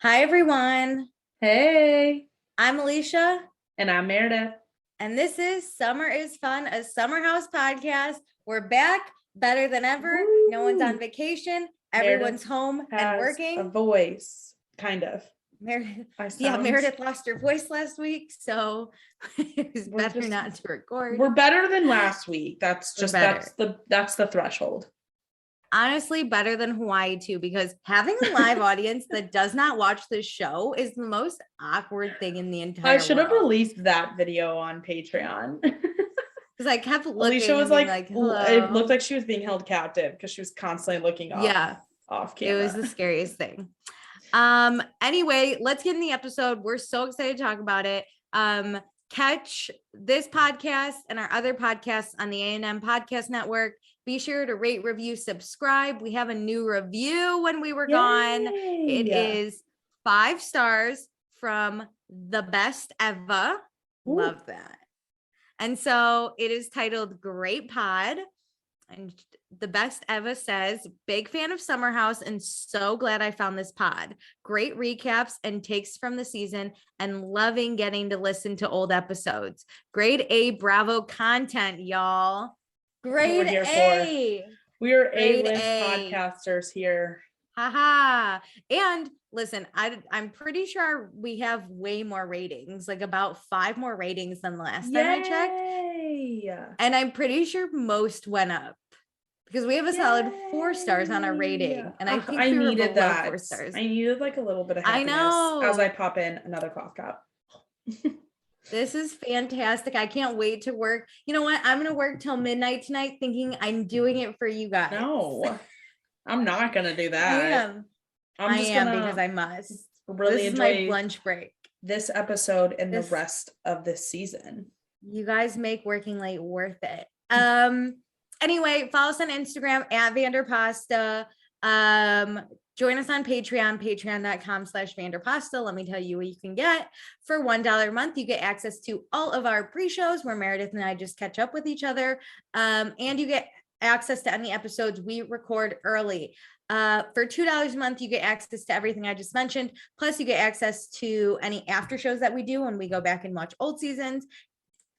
Hi, everyone. Hey, I'm Alicia, and I'm Meredith. and this is Summer is Fun, a summer house podcast. We're back better than ever. Woo! No one's on vacation. Everyone's Meredith home and has working. a voice, kind of. Meredith lost her voice last week, so it was better not to record. We're better than last week. That's the threshold. Honestly, better than Hawaii too, because having a live audience that does not watch the show is the most awkward thing in the entire world. I should have released that video on Patreon. Because I kept looking. Alicia was like hello. It looked like she was being held captive because she was constantly looking off camera. It was the scariest thing. Anyway, let's get in the episode. We're so excited to talk about it. Catch this podcast and our other podcasts on the A&M Podcast Network. Be sure to rate, review, subscribe. We have a new review when we were gone. It is 5 stars from the best ever. Ooh. Love that. And so it is titled Great Pod. And the best Eva says, big fan of Summer House and so glad I found this pod. Great recaps and takes from the season and loving getting to listen to old episodes. Grade A Bravo content, y'all. Grade A. We are A-list podcasters here. Haha. And listen, I'm pretty sure we have way more ratings, like about 5 more ratings than the last time I checked. And I'm pretty sure most went up because we have a solid 4 stars on our rating. And I think we were below that. 4 stars. I needed like a little bit of happiness. I know. As I pop in another cough drop. This is fantastic. I can't wait to work. You know what? I'm going to work till midnight tonight thinking I'm doing it for you guys. No, I'm not going to do that. I am because I must. Really this enjoy is my lunch break. This episode and the rest of this season. You guys make working late worth it. Anyway, follow us on Instagram at Vanderpasta. Join us on Patreon, patreon.com/Vanderpasta. Let me tell you what you can get. For $1 a month, you get access to all of our pre-shows where Meredith and I just catch up with each other. And you get access to any episodes we record early. For $2 a month, you get access to everything I just mentioned. Plus, you get access to any after shows that we do when we go back and watch old seasons.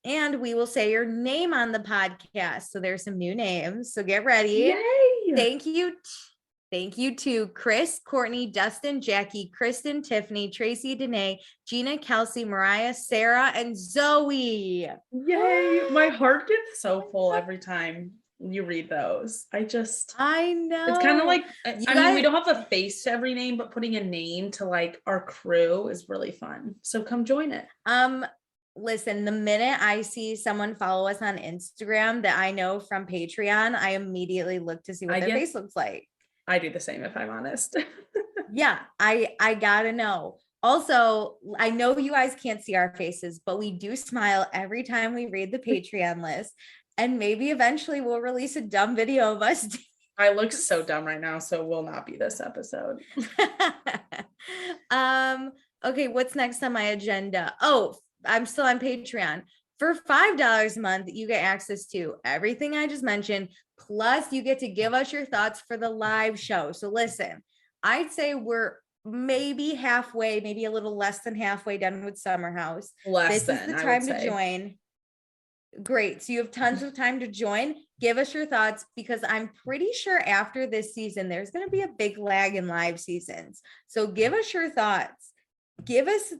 And we will say your name on the podcast. So there's some new names. So get ready. Yay! Thank you to Chris, Courtney, Dustin, Jackie, Kristen, Tiffany, Tracy, Danae, Gina, Kelsey, Mariah, Sarah, and Zoe. Yay! My heart gets so full every time you read those. I know. It's kind of like, we don't have a face to every name, but putting a name to like our crew is really fun. So come join it. Listen, the minute I see someone follow us on Instagram that I know from Patreon, I immediately look to see what their face looks like. I do the same if I'm honest. Yeah, I gotta know. Also, I know you guys can't see our faces, but we do smile every time we read the Patreon list. And maybe eventually we'll release a dumb video of us. I look so dumb right now, so it will not be this episode. Okay, what's next on my agenda? Oh, I'm still on Patreon. For $5 a month, you get access to everything I just mentioned. Plus, you get to give us your thoughts for the live show. So listen, I'd say we're maybe halfway, maybe a little less than halfway done with Summer House. This is the time to join. Great. So you have tons of time to join. Give us your thoughts because I'm pretty sure after this season, there's going to be a big lag in live seasons. So give us your thoughts. Give us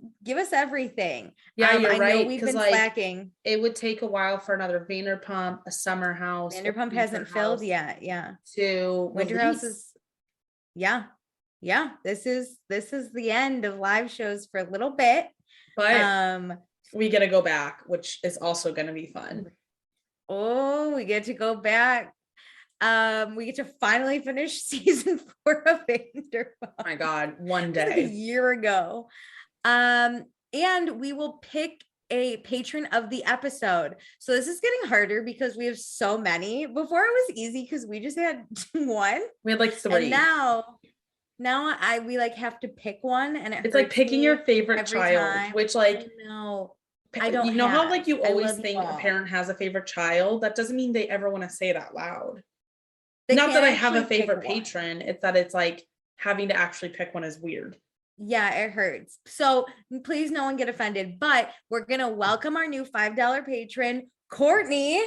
everything. Yeah, you're right. I know we've been slacking. It would take a while for another Vanderpump, a Summer House. Vanderpump hasn't filled yet. Yeah. To Winter House is. Yeah. This is the end of live shows for a little bit. But we get to go back, which is also going to be fun. Oh, we get to go back. We get to finally finish season 4 of Vanderpump. Oh my God, one day. Like a year ago. And we will pick a patron of the episode. So this is getting harder because we have so many. Before it was easy because we just had one. We had like 3. And now we like have to pick one, and it's like picking your favorite child, which like I don't. You know how like you always think a parent has a favorite child? That doesn't mean they ever want to say it out loud. Not that I have a favorite patron. It's that it's like having to actually pick one is weird. Yeah, it hurts. So please no one get offended, but we're going to welcome our new $5 patron, Courtney.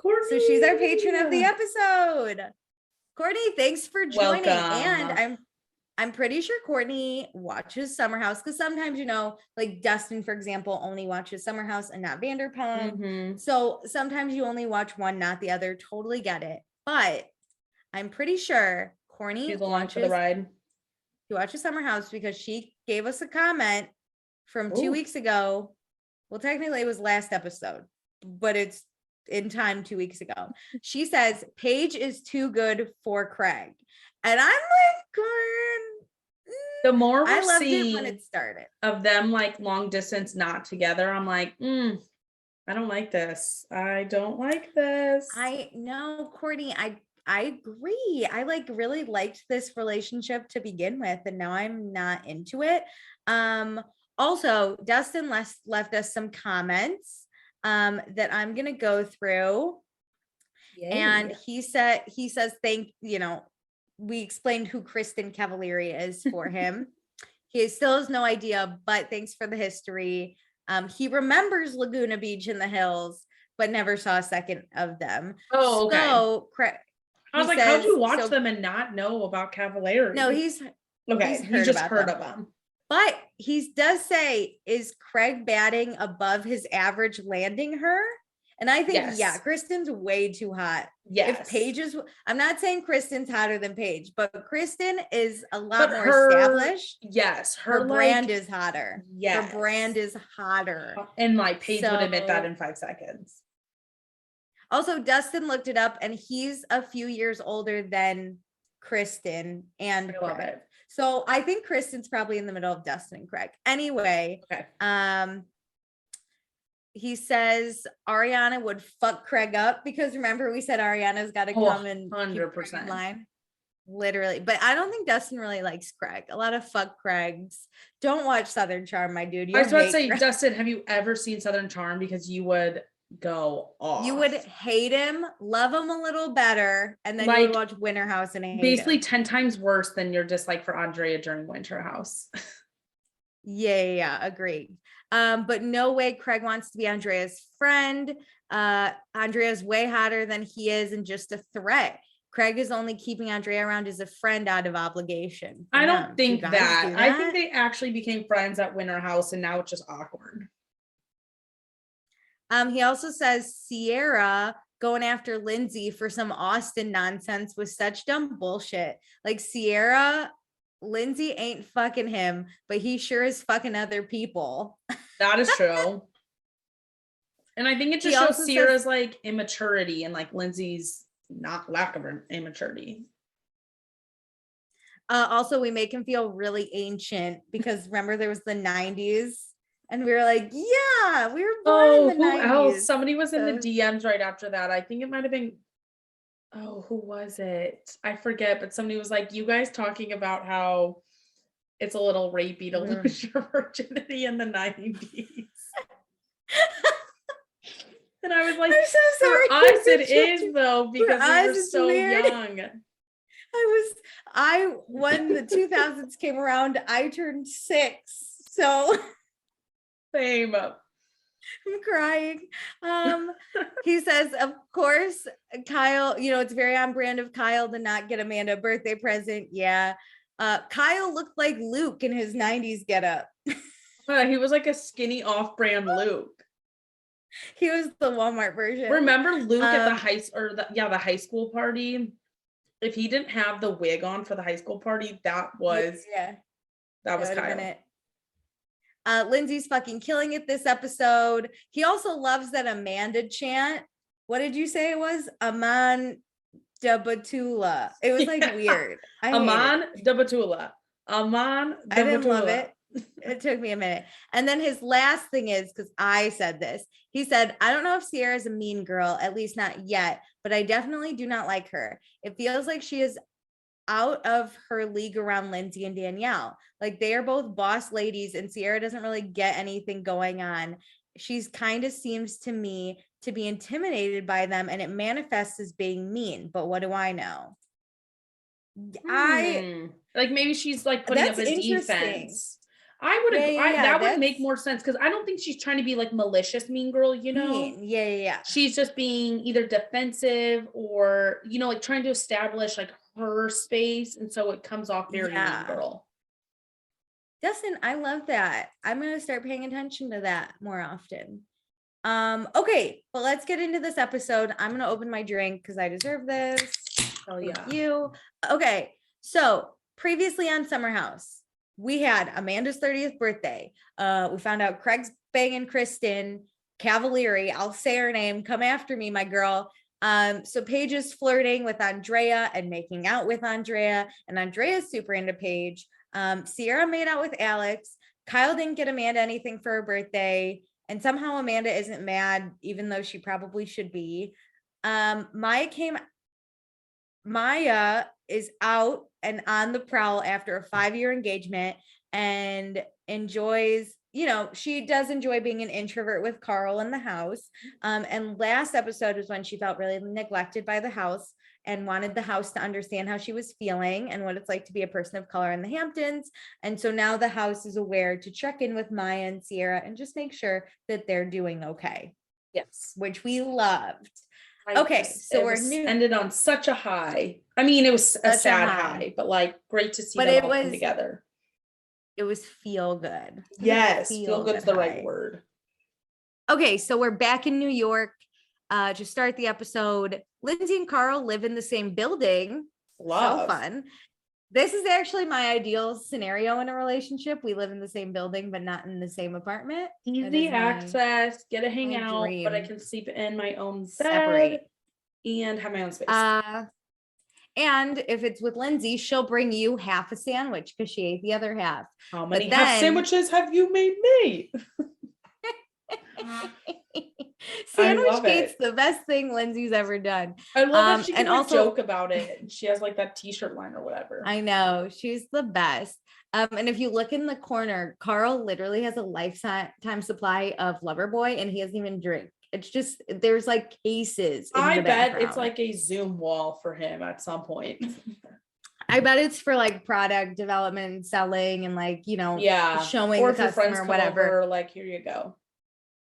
So she's our patron of the episode. Courtney, thanks for joining. Welcome. And I'm pretty sure Courtney watches Summer House because sometimes, like Dustin, for example, only watches Summer House and not Vanderpump. Mm-hmm. So sometimes you only watch one, not the other. Totally get it. But I'm pretty sure Courtney watches the ride. She watches Summer House because she gave us a comment from 2 weeks ago. Well, technically it was last episode, but it's in time 2 weeks ago. She says Paige is too good for Craig. And I'm like, the more I loved it when it started of them like long distance, not together. I'm like, I don't like this. I don't like this. I know, Courtney, I agree. I like really liked this relationship to begin with, and now I'm not into it. Also, Dustin left us some comments that I'm gonna go through. Yay. And he says, we explained who Kristen Cavalieri is for him. He still has no idea, but thanks for the history. He remembers Laguna Beach in the hills, but never saw a second of them. Oh, okay. So, I was like, how'd you watch them and not know about Cavalieri? No, he's just heard of them. But he does say, is Craig batting above his average landing her? And I think, yeah, Kristen's way too hot. Yes. If Paige is, I'm not saying Kristen's hotter than Paige, but Kristen is a lot more established. Yes. Her brand is hotter. Yes. Her brand is hotter. And like Paige would admit that in 5 seconds. Also, Dustin looked it up and he's a few years older than Kristen and Craig. So I think Kristen's probably in the middle of Dustin and Craig. Anyway, he says Ariana would fuck Craig up because remember we said Ariana's got to come and 100% line. Literally. But I don't think Dustin really likes Craig. A lot of fuck Craigs. Don't watch Southern Charm, my dude. I was about to say, Craig. Dustin, have you ever seen Southern Charm? Because you would go off. You would hate him, love him a little better, and then you would watch Winter House and hate basically him. 10 times worse than your dislike for Andrea during Winter House. Yeah, agreed. But no way Craig wants to be Andrea's friend. Andrea's way hotter than he is and just a threat. Craig is only keeping Andrea around as a friend out of obligation. I don't think that. I think they actually became friends at Winter House and now it's just awkward. He also says Sierra going after Lindsay for some Austin nonsense was such dumb bullshit. Like Lindsay ain't fucking him, but he sure is fucking other people. That is true. And I think it just shows Sierra's like immaturity and like Lindsay's not lack of immaturity. Also, we make him feel really ancient because remember there was the 90s and we were like, yeah, we were born in the 90s. Else? Somebody was in the DMs right after that. I think it might have been who was it? I forget, but somebody was like, you guys talking about how it's a little rapey to lose your virginity in the 90s. And I was like, I'm so sorry. For us it is though, because we were so young. When the 2000s came around, I turned 6. So same. I'm crying. He says, of course, Kyle, it's very on brand of Kyle to not get Amanda a birthday present. Yeah. Kyle looked like Luke in his 90s getup. He was like a skinny off-brand Luke. He was the Walmart version. Remember Luke at the high school party? If he didn't have the wig on for the high school party, that was Kyle. Lindsay's fucking killing it this episode. He also loves that Amanda chant. What did you say it was? Aman da Batula. It was like weird. Aman da Batula. Aman da Batula. I didn't love it. It took me a minute. And then his last thing is, because I said this, he said, I don't know if Sierra's a mean girl, at least not yet, but I definitely do not like her. It feels like she is out of her league around Lindsay and Danielle. Like they are both boss ladies and Sierra doesn't really get anything going on. She's kind of seems to me to be intimidated by them and it manifests as being mean, but what do I know? Like maybe she's like putting up a defense. I would agree. That would make more sense because I don't think she's trying to be like malicious mean girl, you know? Yeah. She's just being either defensive or, you know, like trying to establish like her space. And so it comes off very mean girl. Dustin, I love that. I'm going to start paying attention to that more often. Okay, well, let's get into this episode. I'm going to open my drink because I deserve this. Oh yeah. Thank you. Okay, so previously on Summer House, we had Amanda's 30th birthday. We found out Craig's banging Kristen Cavalieri. I'll say her name. Come after me, my girl. So Paige is flirting with Andrea and making out with Andrea, and Andrea's super into Paige. Sierra made out with Alex. Kyle didn't get Amanda anything for her birthday, and somehow Amanda isn't mad, even though she probably should be. Maya is out and on the prowl after a 5-year engagement and enjoys, you know, she does enjoy being an introvert with Carl in the house. And last episode was when she felt really neglected by the house and wanted the house to understand how she was feeling and what it's like to be a person of color in the Hamptons. And so now the house is aware to check in with Maya and Sierra and just make sure that they're doing okay. Yes. Which we loved. Okay, so we're ended on such a high. I mean, it was a sad high, but like great to see them all come together. It was feel good. Yes, feel good's the right word. Okay, so we're back in New York. To start the episode, Lindsay and Carl live in the same building. Love. So fun. This is actually my ideal scenario in a relationship. We live in the same building, but not in the same apartment. Easy access, get to hang out, but I can sleep in my own bed and have my own space. And if it's with Lindsay, she'll bring you half a sandwich because she ate the other half. How many half sandwiches have you made me? Sandwich Gate's the best thing Lindsay's ever done. I love that she can also joke about it. She has like that t-shirt line or whatever. I know, she's the best. And if you look in the corner, Carl literally has a lifetime supply of Loverboy and he doesn't even drink. It's just, there's like cases. I bet it's like a Zoom wall for him at some point. I bet it's for like product development and selling and like, you know, showing or the customer or whatever. Like, here you go.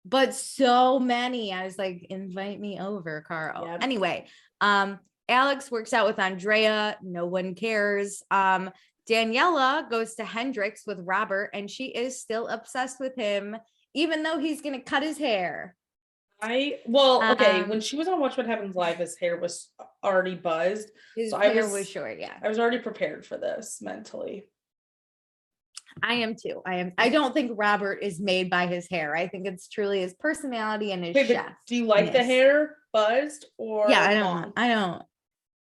But so many, I was like, invite me over, Carl. Yep. Anyway, Alex works out with Andrea. No one cares. Daniela goes to Hendrix with Robert and she is still obsessed with him, even though he's going to cut his hair. When she was on Watch What Happens Live, his hair was already buzzed. His hair was short, yeah. I was already prepared for this mentally. I am too. I don't think Robert is made by his hair. I think it's truly his personality and his chef. Do you like the hair buzzed or I don't.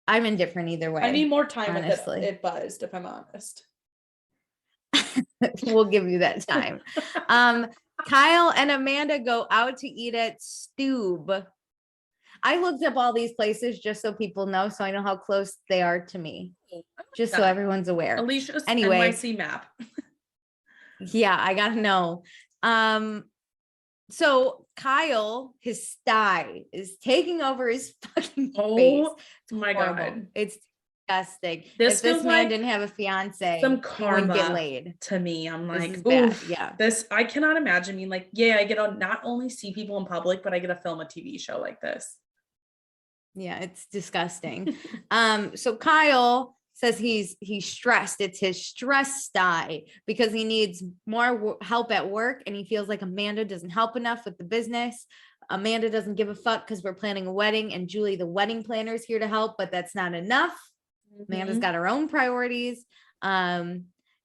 I'm indifferent either way. I need more time with it buzzed, if I'm honest. We'll give you that time. Kyle and Amanda go out to eat at Stube. I looked up all these places just so people know, so I know how close they are to me. Just so everyone's aware. Alicia's NYC map. Yeah, I gotta know. So Kyle, his sty is taking over his fucking face. Oh my God. It's disgusting. If this man didn't have a fiance, some karma he would get laid. To me. I'm like, oof, yeah. I cannot imagine being like, I get to not only see people in public, but I get to film a TV show like this. Yeah, it's disgusting. So Kyle says he's stressed. It's his stress sty because he needs more help at work and he feels like Amanda doesn't help enough with the business. Amanda doesn't give a fuck because we're planning a wedding and Julie, the wedding planner, is here to help, but that's not enough. Amanda's got her own priorities.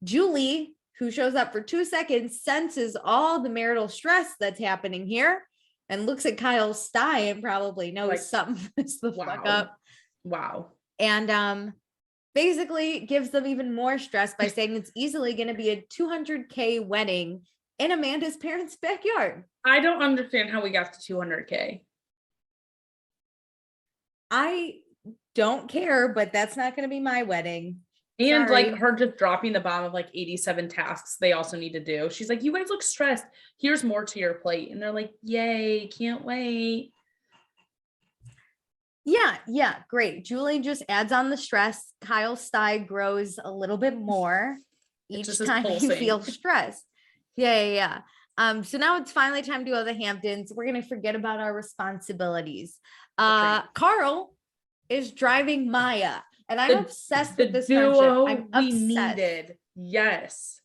Julie, who shows up for 2 seconds, senses all the marital stress that's happening here and looks at Kyle's sty and probably knows something is the fuck up. Wow. And basically gives them even more stress by saying it's easily going to be a $200K wedding in Amanda's parents' backyard. I don't understand how we got to $200K. I don't care, but that's not going to be my wedding. And like her just dropping the bomb of like 87 tasks they also need to do. She's like, you guys look stressed. Here's more to your plate. And they're like, yay, can't wait. Yeah, great. Julie just adds on the stress. Kyle's sty grows a little bit more each time you feel stressed. Yeah. So now it's finally time to go to the Hamptons. We're gonna forget about our responsibilities. Carl is driving Maya, and I'm obsessed with this friendship. I'm obsessed. Yes.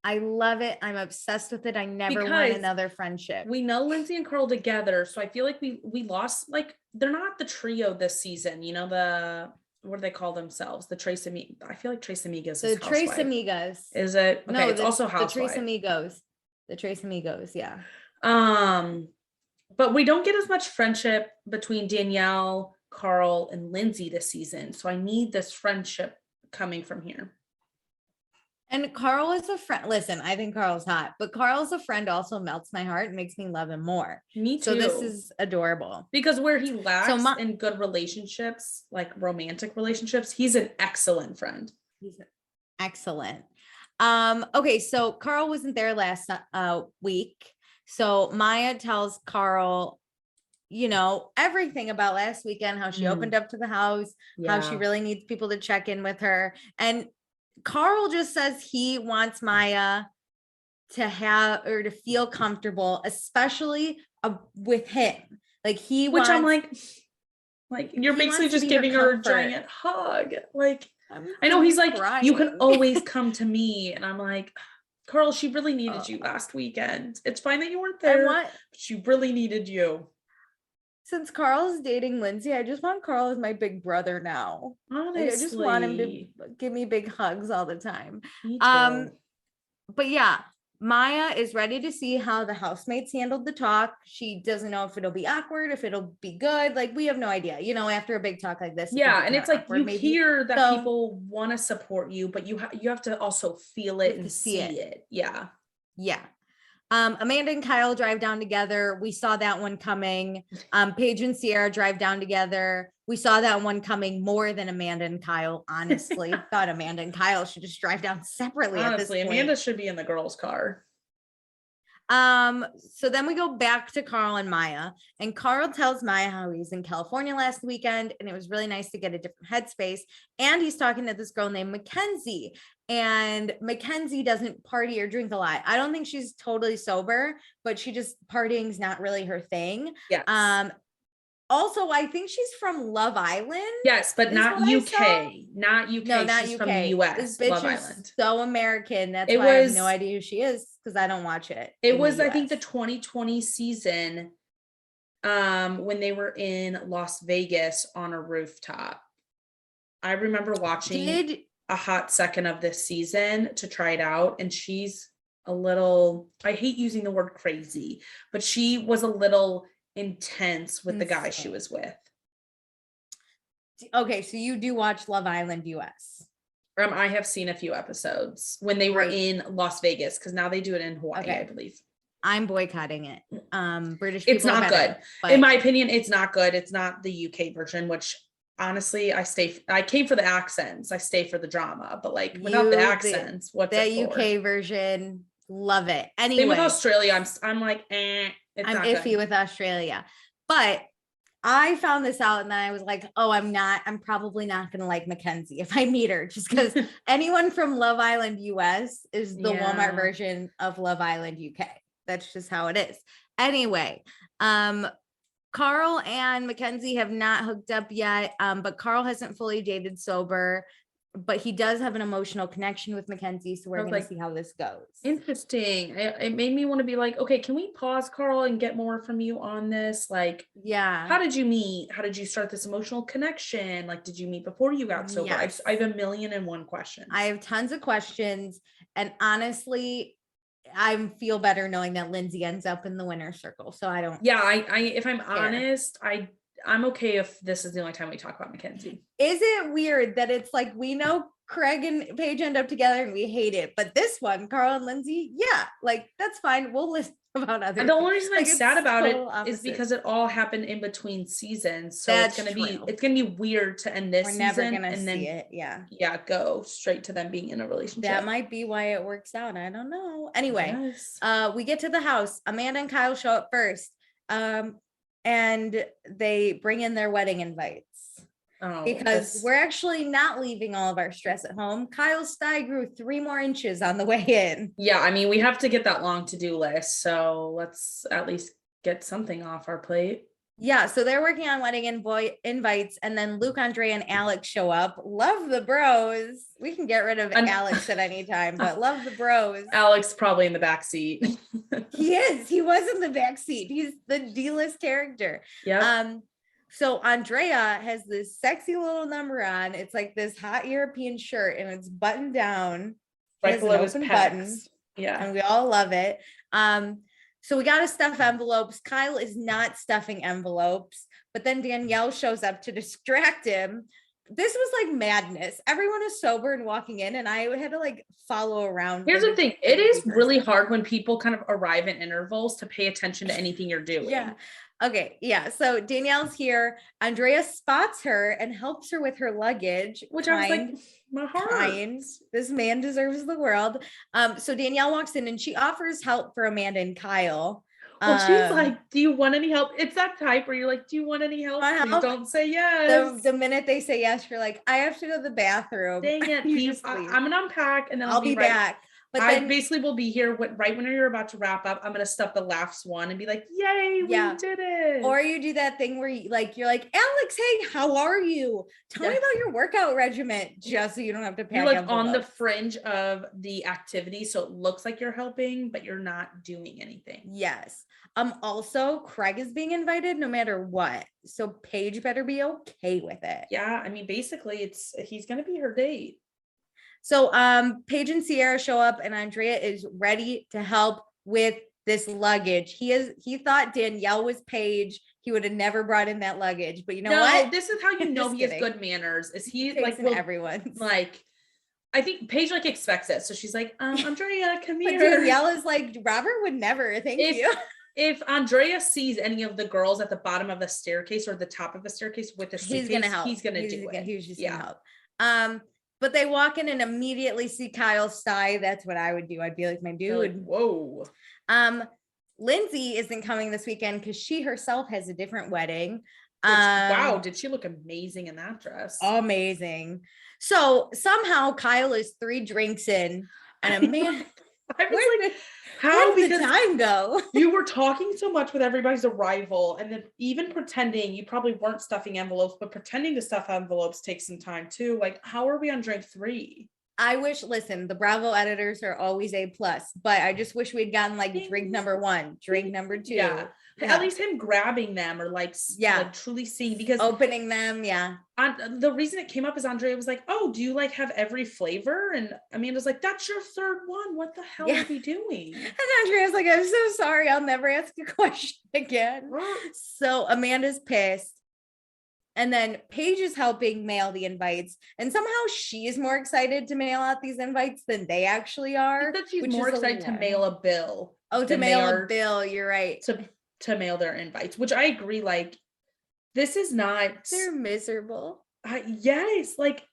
I love it. I'm obsessed with it. I never want another friendship. We know Lindsay and Carl together, so I feel like we lost, like, they're not the trio this season. You know, what do they call themselves? The Trace Amigos. I feel like Trace Amigos is the Trace Amigos. Is it? Okay, no, it's also Housewife. The Trace Amigos. The Trace Amigos, yeah. But we don't get as much friendship between Danielle, Carl, and Lindsay this season. So I need this friendship coming from here. And Carl is a friend. Listen, I think Carl's hot, but Carl's a friend also melts my heart and makes me love him more. Me too. So this is adorable. Because where he lacks in good relationships, like romantic relationships, he's an excellent friend. He's excellent. Okay, so Carl wasn't there last week. So Maya tells Carl, you know, everything about last weekend, how she opened up to the house, how she really needs people to check in with her. And Carl just says he wants Maya to have or to feel comfortable, especially with him. Like which I'm like you're basically just giving her a giant hug. Like, I know he's like, crying. You can always come to me. And I'm like, Carl, she really needed you last weekend. It's fine that you weren't there, but she really needed you. Since Carl is dating Lindsay, I just want Carl as my big brother now. Honestly. I just want him to give me big hugs all the time. Me too. But yeah, Maya is ready to see how the housemates handled the talk. She doesn't know if it'll be awkward, if it'll be good. Like, we have no idea, you know, after a big talk like this. Yeah, and it's like you hear that people want to support you, but you have to also feel it and see it. Yeah. Amanda and Kyle drive down together. We saw that one coming. Paige and Sierra drive down together. We saw that one coming more than Amanda and Kyle, honestly. Thought Amanda and Kyle should just drive down separately. Honestly, at this point. Amanda should be in the girls' car. So then we go back to Carl and Maya, and Carl tells Maya how he's in California last weekend and it was really nice to get a different headspace. And he's talking to this girl named Mackenzie, and Mackenzie doesn't party or drink a lot. I don't think she's totally sober, but partying's not really her thing. Yes. Also, I think she's from Love Island. Yes, but not UK. Not UK. No, not she's UK. From the US. This bitch Love is Island. So American. That's why I have no idea who she is, because I don't watch it. It was, I think, the 2020 season, when they were in Las Vegas on a rooftop. I remember watching a hot second of this season to try it out, and she's a little, I hate using the word crazy, but she was a little intense with the guy she was with. Okay, so you do watch Love Island US? I have seen a few episodes when they were in Las Vegas, because now they do it in Hawaii, I believe. I'm boycotting it. British people, it's not good. In my opinion, it's not good. It's not the UK version, which honestly, I came for the accents. I stay for the drama, but like without the accents, what's the UK version? Love it. Anyway, same with Australia. I'm like, I'm iffy with Australia, but I found this out and then I was like, oh, I'm probably not going to like Mackenzie if I meet her, just because anyone from Love Island US is the Walmart version of Love Island UK. That's just how it is. Anyway, Carl and Mackenzie have not hooked up yet, but Carl hasn't fully dated sober, but he does have an emotional connection with Mackenzie, so we're going to see how this goes. Interesting. It made me want to be like, okay, can we pause, Carl, and get more from you on this? Like, how did you meet? How did you start this emotional connection? Like, did you meet before you got sober? Yes. I have 1,000,001 questions. I have tons of questions, and honestly, I feel better knowing that Lindsay ends up in the winner's circle. So I don't. Yeah, I if I'm honest, I'm okay if this is the only time we talk about Mackenzie. Is it weird that it's like, we know Craig and Paige end up together and we hate it, but this one, Carl and Lindsay, like that's fine. We'll listen about others. And the only reason I'm sad about it is because it all happened in between seasons. So it's gonna be weird to end this season. We're never gonna see it. Yeah, go straight to them being in a relationship. That might be why it works out. I don't know. Anyway, we get to the house. Amanda and Kyle show up first. and they bring in their wedding invites. Because we're actually not leaving all of our stress at home. Kyle's thigh grew 3 more inches on the way in. Yeah, I mean, we have to get that long to-do list, so let's at least get something off our plate. Yeah, so they're working on wedding invites, and then Luke, Andrea, and Alex show up. Love the bros. We can get rid of Alex at any time, but love the bros. Alex probably in the back seat. He is. He was in the back seat. He's the D-list character. Yeah. So Andrea has this sexy little number on. It's like this hot European shirt, and it's buttoned down. Right below his button. Yeah. And we all love it. So we got to stuff envelopes. Kyle is not stuffing envelopes, but then Danielle shows up to distract him. This was like madness. Everyone is sober and walking in, and I had to like follow around. Here's the thing. It is really hard when people kind of arrive in intervals to pay attention to anything you're doing. Yeah. Okay. Yeah. So Danielle's here. Andrea spots her and helps her with her luggage. Which I was like, my heart. This man deserves the world. So Danielle walks in and she offers help for Amanda and Kyle. Well, she's like, do you want any help? It's that type where you're like, do you want any help? Please don't say yes. The minute they say yes, you're like, I have to go to the bathroom. Dang it. I'm going to unpack and then I'll be back. But I basically will be here right when you're about to wrap up. I'm going to stuff the last one and be like, yay, we did it. Or you do that thing where you're like, Alex, hey, how are you? Tell me about your workout regimen, just so you don't have to pack. You're like on the fringe of the activity. So it looks like you're helping, but you're not doing anything. Yes. Also, Craig is being invited no matter what. So Paige better be okay with it. Yeah. I mean, basically he's going to be her date. So Paige and Sierra show up and Andrea is ready to help with this luggage. He thought Danielle was Paige. He would have never brought in that luggage. But you know what? This is how you know he has good manners. Is he like everyone's like I think Paige like expects it. So she's like, Andrea, come here. But Danielle is like, Robert would never, thank you. If Andrea sees any of the girls at the bottom of the staircase or the top of the staircase with the suitcase, he's gonna help. He's gonna do it. He's just gonna help. But they walk in and immediately see Kyle's thigh. That's what I would do. I'd be like, my dude. Like, whoa. Lindsay isn't coming this weekend because she herself has a different wedding. Wow, did she look amazing in that dress? Amazing. So somehow Kyle is 3 drinks in, and Amanda. I was like, how did the time go? You were talking so much with everybody's arrival, and then even pretending you probably weren't stuffing envelopes, but pretending to stuff envelopes takes some time too. Like, how are we on drink 3? I wish, listen, the Bravo editors are always A+, but I just wish we'd gotten like drink number 1, drink number 2. Yeah. At least him grabbing them or like truly seeing, because opening them. Yeah. The reason it came up is Andrea was like, oh, do you like have every flavor? And Amanda's like, that's your 3rd one. What the hell are we doing? And Andrea's like, I'm so sorry. I'll never ask a question again. So Amanda's pissed. And then Paige is helping mail the invites. And somehow she is more excited to mail out these invites than they actually are. That she's more excited to mail a bill. Oh, to mail a bill. You're right. To mail their invites, which I agree. Like, this is not. They're miserable. Yes. Like,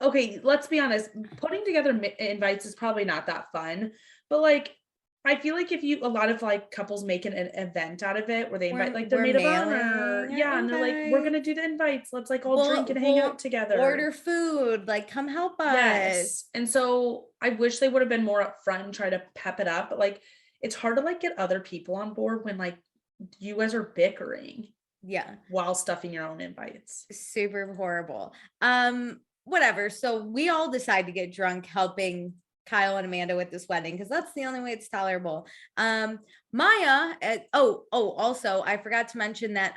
okay, let's be honest. Putting together invites is probably not that fun. But like, I feel like if a lot of like couples make an event out of it where they invite like their maid of honor. Yeah. And they're like, we're going to do the invites. Let's like all drink and hang out together. Order food. Like, come help us. Yes. And so I wish they would have been more upfront and try to pep it up. But like, it's hard to like get other people on board when like you guys are bickering. Yeah. While stuffing your own invites. Super horrible. Whatever. So we all decide to get drunk helping Kyle and Amanda with this wedding, because that's the only way it's tolerable. Maya, also I forgot to mention that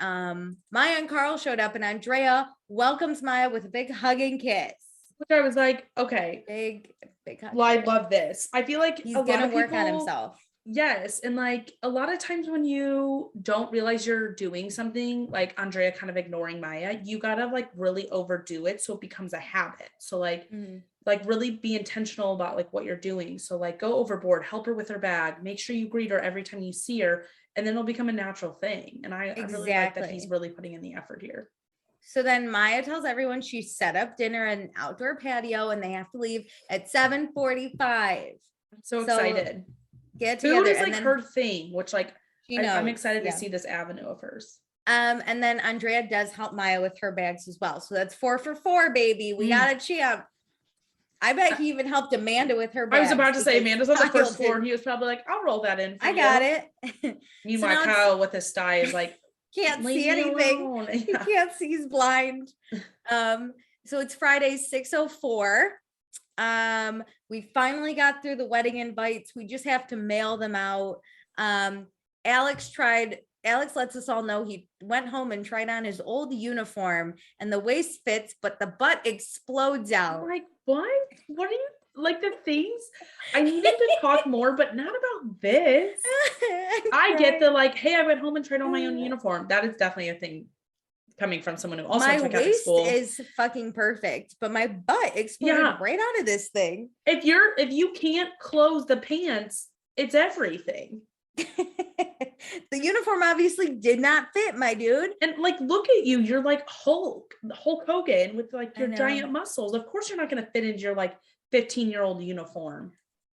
Maya and Carl showed up, and Andrea welcomes Maya with a big hug and kiss. Which I was like, okay, big hug. Well, I love this. I feel like he's gonna work on himself. Yes. And like a lot of times when you don't realize you're doing something, like Andrea kind of ignoring Maya, you gotta like really overdo it so it becomes a habit. So like like really be intentional about like what you're doing. So like go overboard, help her with her bag, make sure you greet her every time you see her, and then it'll become a natural thing. And I really like that he's really putting in the effort here. So then Maya tells everyone she set up dinner in an outdoor patio and they have to leave at 7:45. I'm so excited. Get together. Food is like her thing, which like I'm excited to see this avenue of hers. And then Andrea does help Maya with her bags as well. So that's 4 for 4, baby. We got a champ. I bet he even helped Amanda with her bags. I was about to say Amanda's on the first floor, and he was probably like, "I'll roll that in for you." Got it. Meanwhile, Kyle with his sty is like, can't see anything. Yeah. He can't see, he's blind. So it's Friday, 6:04. We finally got through the wedding invites. We just have to mail them out. Alex lets us all know he went home and tried on his old uniform, and the waist fits, but the butt explodes out. I'm like, what? What are you, like, the things? I needed to talk more, but not about this. I get the like, hey, I went home and tried on my own uniform. That is definitely a thing coming from someone who also went to Catholic school. My waist is fucking perfect, but my butt exploded right out of this thing. If you can't close the pants, it's everything. The uniform obviously did not fit, my dude. And like, look at you, you're like Hulk Hogan with like your giant muscles. Of course you're not going to fit into your like 15-year-old uniform.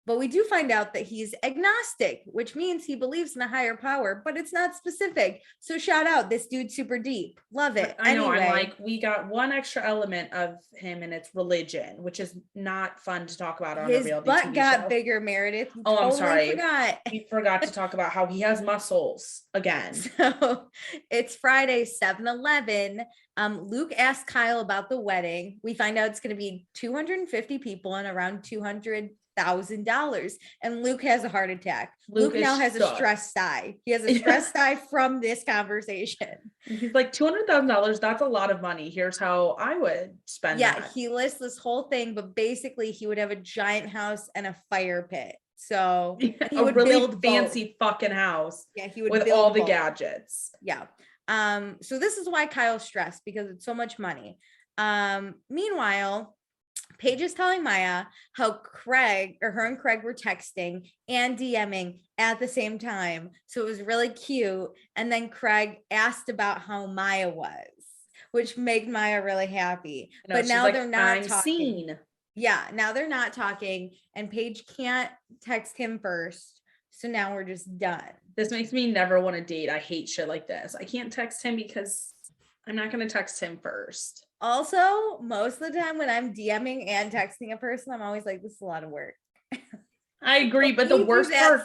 But we do find out that he's agnostic, which means he believes in a higher power, but it's not specific. So shout out, this dude's super deep. Love it. I know. I'm like, we got one extra element of him, and it's religion, which is not fun to talk about on a reality TV show. His butt got bigger, Meredith. I'm sorry. We forgot to talk about how he has muscles again. So it's Friday, 7-Eleven. Luke asked Kyle about the wedding. We find out it's going to be 250 people and around $200,000, and Luke has a heart attack. Luke now has a stress sigh. He has a stress sigh from this conversation. He's like, $200,000, that's a lot of money. Here's how I would spend that. He lists this whole thing, but basically he would have a giant house and a fire pit. So he would really build fancy fucking house. Yeah, he would with all the gadgets. Yeah. So this is why Kyle's stressed, because it's so much money. Meanwhile, Paige is telling Maya how her and Craig were texting and DMing at the same time. So it was really cute. And then Craig asked about how Maya was, which made Maya really happy. But now they're not talking. Yeah, now they're not talking, and Paige can't text him first. So now we're just done. This makes me never want to date. I hate shit like this. I can't text him because I'm not going to text him first. Also, most of the time when I'm DMing and texting a person, I'm always like, this is a lot of work. I agree. But the worst part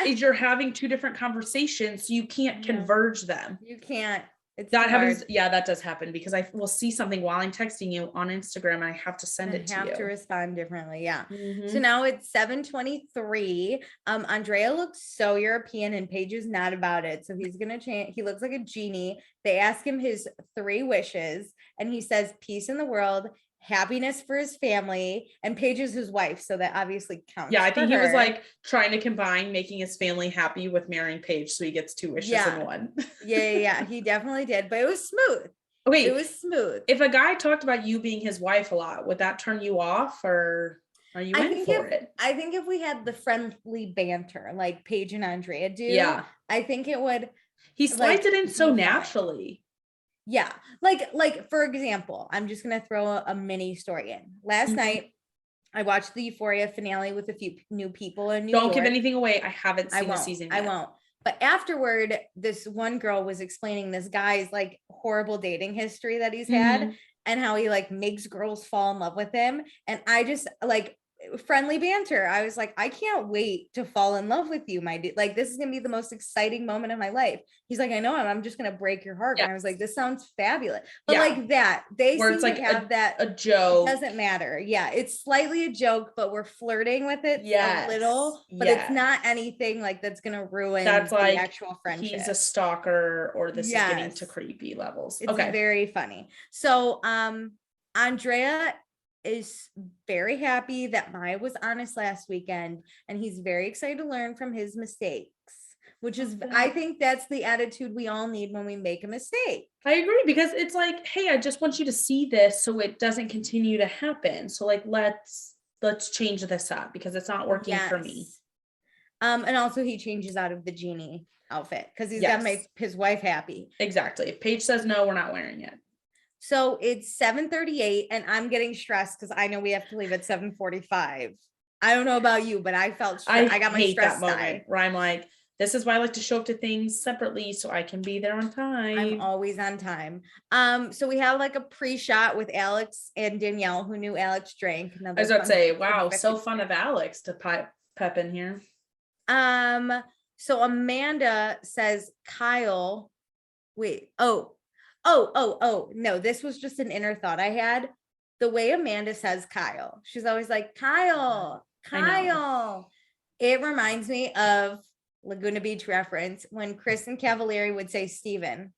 is you're having two different conversations. So you can't converge them. You can't. That happens. Yeah, that does happen, because I will see something while I'm texting you on Instagram and I have to send it to you. I have to respond differently. Yeah. Mm-hmm. So now it's 7:23. Andrea looks so European and Paige is not about it. So he's going to change. He looks like a genie. They ask him his 3 wishes and he says peace in the world, happiness for his family, and Paige is his wife, so that obviously counts. Yeah, I think he was like trying to combine making his family happy with marrying Paige, so he gets 2 wishes in one. Yeah, he definitely did, but it was smooth. Okay, it was smooth. If a guy talked about you being his wife a lot, would that turn you off, or are you in for it? I think if we had the friendly banter like Paige and Andrea do, I think it would. He slides it in so naturally. Yeah. Like for example, I'm just going to throw a mini story in. Last night, I watched the Euphoria finale with a few new people in New York. Don't give anything away. I haven't seen the season yet. I won't. But afterward, this one girl was explaining this guy's like horrible dating history that he's had and how he like makes girls fall in love with him. And I just like friendly banter. I was like, I can't wait to fall in love with you, my dude. Like, this is gonna be the most exciting moment of my life. He's like, I know, I'm just gonna break your heart. And I was like, this sounds fabulous. But like that, they seem to have that a joke. It doesn't matter. Yeah, it's slightly a joke, but we're flirting with it a little. But it's not anything like that's gonna ruin the actual friendship. He's a stalker, or this is getting to creepy levels. It's very funny. So Andrea is very happy that Maya was honest last weekend, and he's very excited to learn from his mistakes, which is, I think that's the attitude we all need when we make a mistake. I agree, because it's like, hey, I just want you to see this so it doesn't continue to happen. So like, let's change this up because it's not working for me. And also he changes out of the genie outfit because he's got to make his wife happy. Exactly. If Paige says no, we're not wearing it. So it's 7:38 and I'm getting stressed because I know we have to leave at 7:45. I don't know about you, but I felt stressed. I got my stress that moment where I'm like, This is why I like to show up to things separately so I can be there on time. I'm always on time. So we have like a pre-shot with Alex and Danielle, who knew Alex drank. I was about to say, wow, so fun of Alex to pep in here. So Amanda says Kyle. Wait, no, this was just an inner thought I had. The way Amanda says Kyle, she's always like, Kyle. It reminds me of Laguna Beach reference when Kristen Cavallari would say Steven.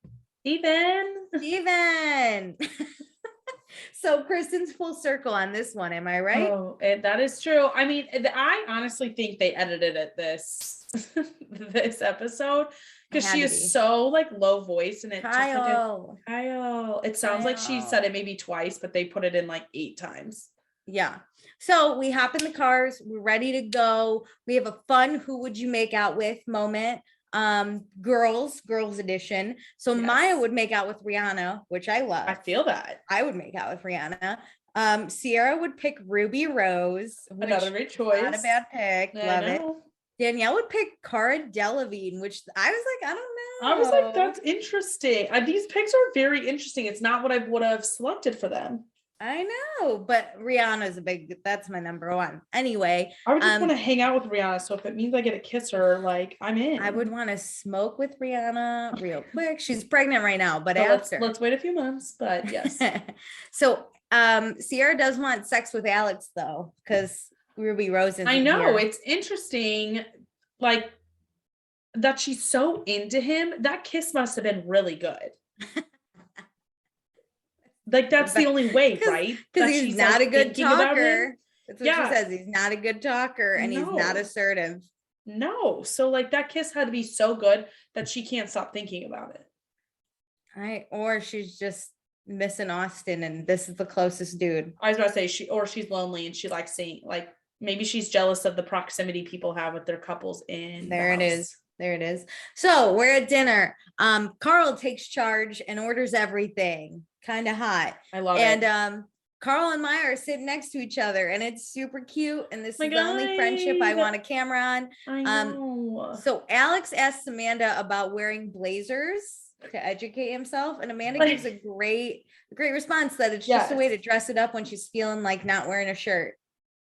So Kristen's full circle on this one. Am I right? Oh, that is true. I mean, I honestly think they edited it this episode because she is so like low voice and it Kyle. Just like Kyle. It sounds like she said it maybe twice, but they put it in like 8 times. Yeah. So we hop in the cars. We're ready to go. We have a fun "Who would you make out with" moment. Girls edition. So yes. Maya would make out with Rihanna, which I love. I feel that. I would make out with Rihanna. Sierra would pick Ruby Rose. Another great choice. Not a bad pick. Yeah, love it. Danielle would pick Cara Delevingne, which I was like, I don't know. I was like, that's interesting. These picks are very interesting. It's not what I would have selected for them. I know, but Rihanna's that's my number one. Anyway, I would just want to hang out with Rihanna. So if it means I get to kiss her, like I'm in. I would want to smoke with Rihanna real quick. She's pregnant right now, but let's wait a few months, but yes. So Sierra does want sex with Alex though, because Ruby Rose is I know here. It's interesting, like that she's so into him. That kiss must have been really good. Like that's the only way, right? Because he's not a good talker. That's what she says. He's not a good talker and he's not assertive. No. So like that kiss had to be so good that she can't stop thinking about it. Right. Or she's just missing Austin and this is the closest dude. I was about to say she's lonely and she likes seeing, like maybe she's jealous of the proximity people have with their couples in there it is. There it is. So we're at dinner. Carl takes charge and orders everything. Kind of hot. I love it. And Carl and Maya are sitting next to each other and it's super cute. And this is the only friendship I want a camera on. I know. So Alex asks Amanda about wearing blazers to educate himself. And Amanda gives a great response that it's just a way to dress it up when she's feeling like not wearing a shirt.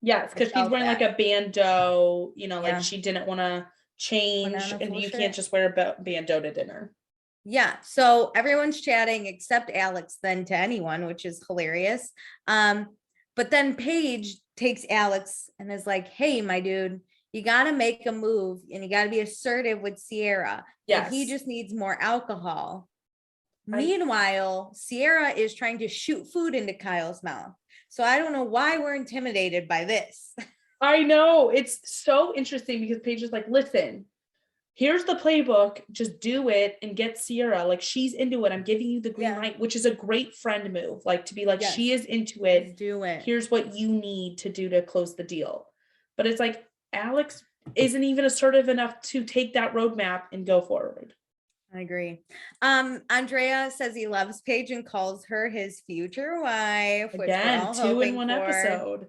Yes, because she's wearing like a bandeau, like she didn't want to change and you can't just wear a bandeau to dinner. Yeah, so everyone's chatting except Alex then to anyone, which is hilarious. But then Paige takes Alex and is like, hey, my dude, you got to make a move and you got to be assertive with Sierra. Yes. He just needs more alcohol. Meanwhile, Sierra is trying to shoot food into Kyle's mouth. So I don't know why we're intimidated by this. I know. It's so interesting because Paige is like, listen, here's the playbook. Just do it and get Sierra. Like she's into it. I'm giving you the green light, which is a great friend move. Like to be like, she is into it. Let's do it. Here's what you need to do to close the deal. But it's like, Alex isn't even assertive enough to take that roadmap and go forward. I agree. Andrea says he loves Paige and calls her his future wife. Again, 2 in 1 episode.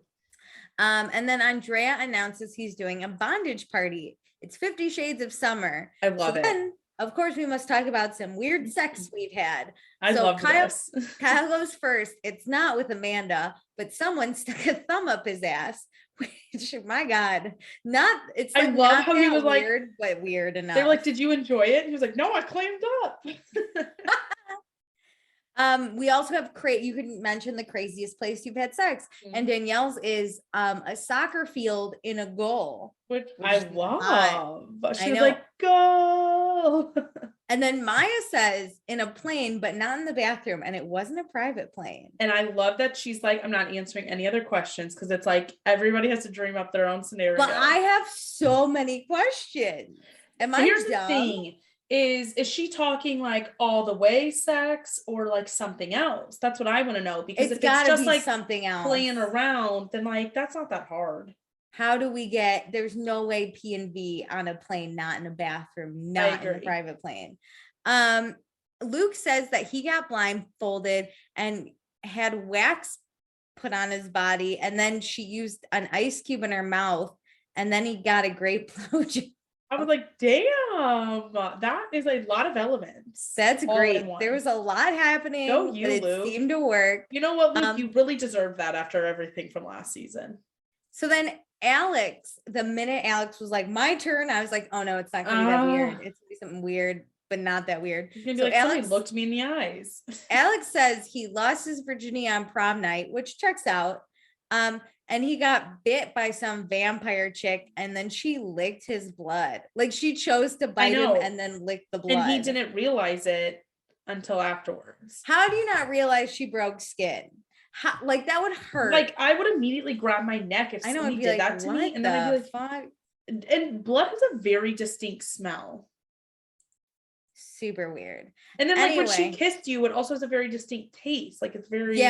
And then Andrea announces he's doing a bondage party. It's 50 Shades of Summer. I love it. Then, of course, we must talk about some weird sex we've had. I love this. Kyle goes first. It's not with Amanda, but someone stuck a thumb up his ass. Which, my God, it's. Like I love how he was weird, but weird enough. They were like, "Did you enjoy it?" And he was like, "No, I clammed up." We also have you can mention the craziest place you've had sex. Mm-hmm. And Danielle's is a soccer field in a goal. Which I love. But she was like, go. And then Maya says in a plane, but not in the bathroom. And it wasn't a private plane. And I love that she's like, I'm not answering any other questions because it's like everybody has to dream up their own scenario. But I have so many questions. Here's the thing. Is she talking like all the way sex or like something else? That's what I want to know, because if it's just like something else playing around, then like that's not that hard. How do we there's no way P&V on a plane, not in a bathroom, not in a private plane. Luke says that he got blindfolded and had wax put on his body, and then she used an ice cube in her mouth, and then he got a great blowjob. I was like, damn, that is a lot of elements. That's great. There was a lot happening. Go you, but Luke. It seemed to work. You know what, Luke? You really deserve that after everything from last season. So then Alex, the minute Alex was like, my turn, I was like, oh no, it's not gonna be that weird. It's gonna be something weird, but not that weird. You're gonna be like, Alex looked me in the eyes. Alex says he lost his virginity on prom night, which checks out. And he got bit by some vampire chick, and then she licked his blood. Like she chose to bite him and then lick the blood. And he didn't realize it until afterwards. How do you not realize she broke skin? How, like that would hurt. Like I would immediately grab my neck if somebody did that to me, and then I'd be like, fuck? And blood has a very distinct smell. Super weird. And then like when she kissed you, it also has a very distinct taste. Like it's very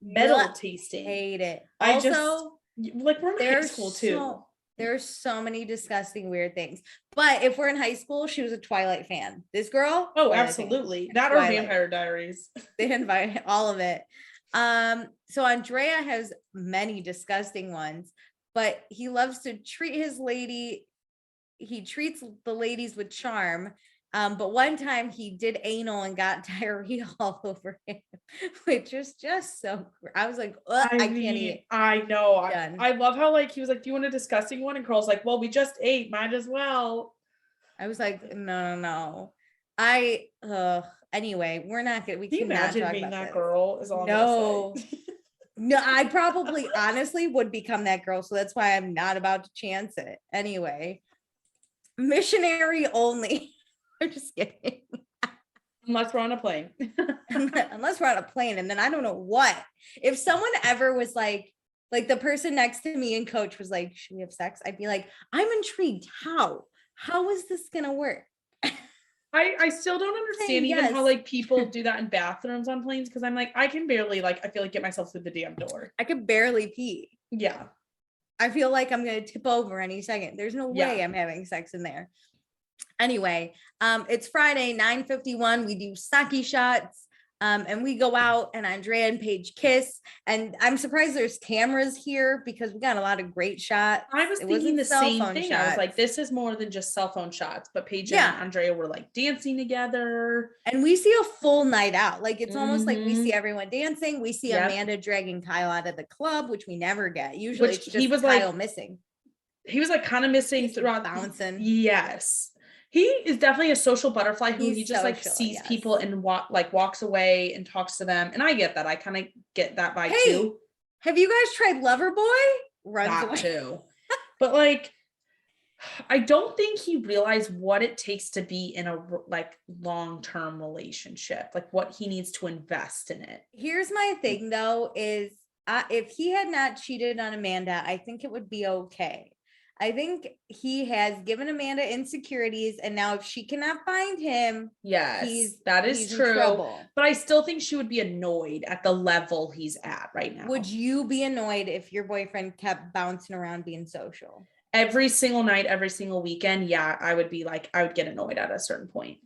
metal tasting. Hate it. Also, like we're in high school too. There's so many disgusting weird things. But if we're in high school, she was a Twilight fan. This girl, oh, absolutely. That or Vampire Diaries. They invite all of it. So Andrea has many disgusting ones, but he loves to treat his lady. He treats the ladies with charm. But one time he did anal and got diarrhea all over him, which is just so, I was like, I can't eat. I know. I love how like, he was like, do you want a disgusting one? And Carl's like, well, we just ate, might as well. I was like, no. Anyway, we're not good. We can you imagine being that girl is all no. No, I probably honestly would become that girl. So that's why I'm not about to chance it. Anyway, missionary only. I'm just kidding. Unless we're on a plane. Unless we're on a plane. And then I don't know what. If someone ever was like the person next to me in coach was like, should we have sex? I'd be like, I'm intrigued. How is this going to work? I still don't understand even how like people do that in bathrooms on planes. Cause I'm like, I can barely I feel like get myself through the damn door. I could barely pee. Yeah. I feel like I'm going to tip over any second. There's no way I'm having sex in there. Anyway, it's Friday, 9:51. We do sake shots. And we go out and Andrea and Paige kiss. And I'm surprised there's cameras here because we got a lot of great shots. I was thinking the same thing. Shots. I was like, this is more than just cell phone shots, but Paige and Andrea were like dancing together. And we see a full night out. Like it's almost like we see everyone dancing. We see Amanda dragging Kyle out of the club, which we never get. Usually it's just Kyle missing. He was like kind of missing throughout bouncing. Yes. He is definitely a social butterfly who he just like sees people and walks away and talks to them. And I get that. I kind of get that vibe too. Have you guys tried Loverboy? Runs away too. But like, I don't think he realized what it takes to be in a like long-term relationship, like what he needs to invest in it. Here's my thing though, is if he had not cheated on Amanda, I think it would be okay. I think he has given Amanda insecurities, and now if she cannot find him, that is true. But I still think she would be annoyed at the level he's at right now. Would you be annoyed if your boyfriend kept bouncing around being social? Every single night, every single weekend, yeah, I would get annoyed at a certain point.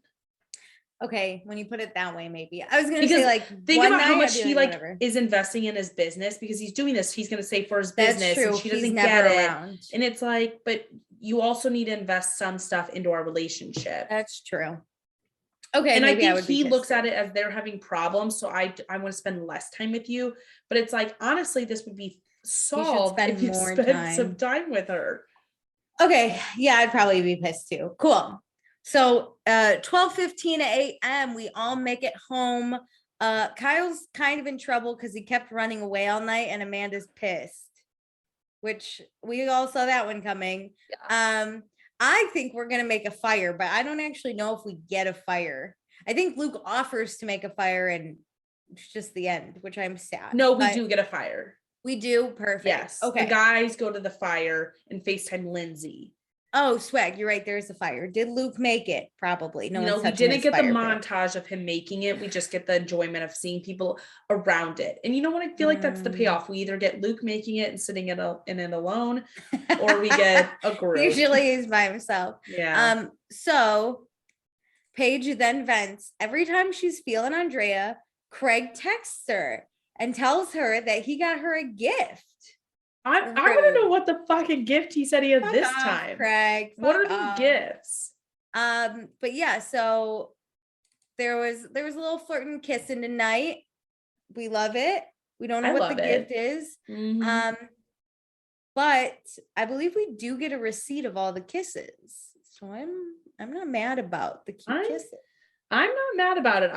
Okay, when you put it that way, maybe I was gonna say like think about how much he is investing in his business because he's doing this. He's gonna save for his business, and she doesn't get it. And it's like, but you also need to invest some stuff into our relationship. That's true. Okay, and I think he looks at it as they're having problems, so I want to spend less time with you. But it's like honestly, this would be solved if you spend some time with her. Okay, yeah, I'd probably be pissed too. Cool. So 12:15 a.m. we all make it home. Kyle's kind of in trouble because he kept running away all night, and Amanda's pissed, which we all saw that one coming. Yeah. I think we're gonna make a fire, but I don't actually know if we get a fire. I think Luke offers to make a fire, and it's just the end, which I'm sad. No, we do get a fire. We do? Perfect. Yes. Okay. The guys go to the fire and FaceTime Lindsay. Oh, swag. You're right. There's a fire. Did Luke make it? Probably. No, we didn't get the montage of him making it. We just get the enjoyment of seeing people around it. And you know what? I feel like that's the payoff. We either get Luke making it and sitting in it alone, or we get a group. Usually he's by himself. Yeah. So Paige then vents. Every time she's feeling Andrea, Craig texts her and tells her that he got her a gift. I want to know what the fucking gift he said he had this time. Craig. What are the gifts? But yeah, so there was a little flirting kissing tonight. We love it. We don't know what the gift is. But I believe we do get a receipt of all the kisses. So I'm not mad about the cute kisses. I'm not mad about it.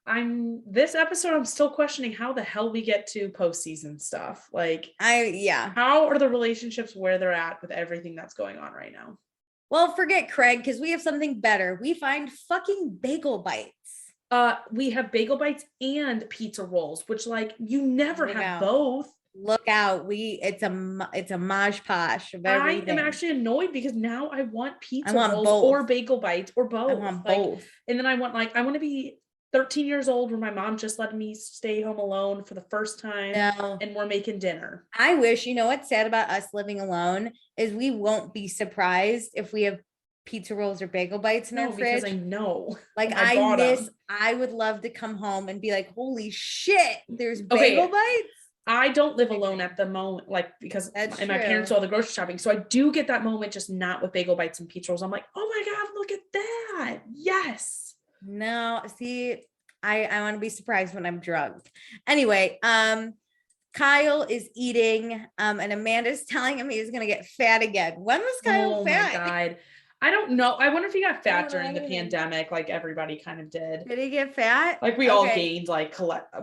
I'm this episode, I'm still questioning how the hell we get to postseason stuff. Like, how are the relationships where they're at with everything that's going on right now? Well, forget Craig, because we have something better. We find fucking bagel bites. We have bagel bites and pizza rolls, which like you never have both. Look out. It's a mosh posh of everything. I am actually annoyed because now I want pizza rolls or bagel bites or both. I want both. And then I want to be 13 years old where my mom just let me stay home alone for the first time and we're making dinner. I wish, you know what's sad about us living alone is we won't be surprised if we have pizza rolls or bagel bites in our fridge. Because I know. Like I would love to come home and be like, holy shit, there's bagel bites. I don't live alone at the moment, like, because my parents do all the grocery shopping. So I do get that moment, just not with bagel bites and pizza rolls. I'm like, oh my God, look at that. Yes. No, see, I want to be surprised when I'm drunk. Anyway, Kyle is eating, and Amanda's telling him he's gonna get fat again. When was Kyle fat? Oh my God. I don't know. I wonder if he got fat during the pandemic, like everybody kind of did. Did he get fat? Like we all gained,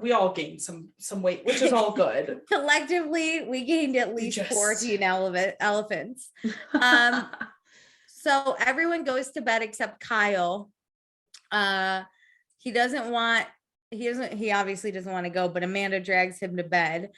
we all gained some weight, which is all good. Collectively, we gained at least 14 elephants. So everyone goes to bed except Kyle. He obviously doesn't want to go, but Amanda drags him to bed.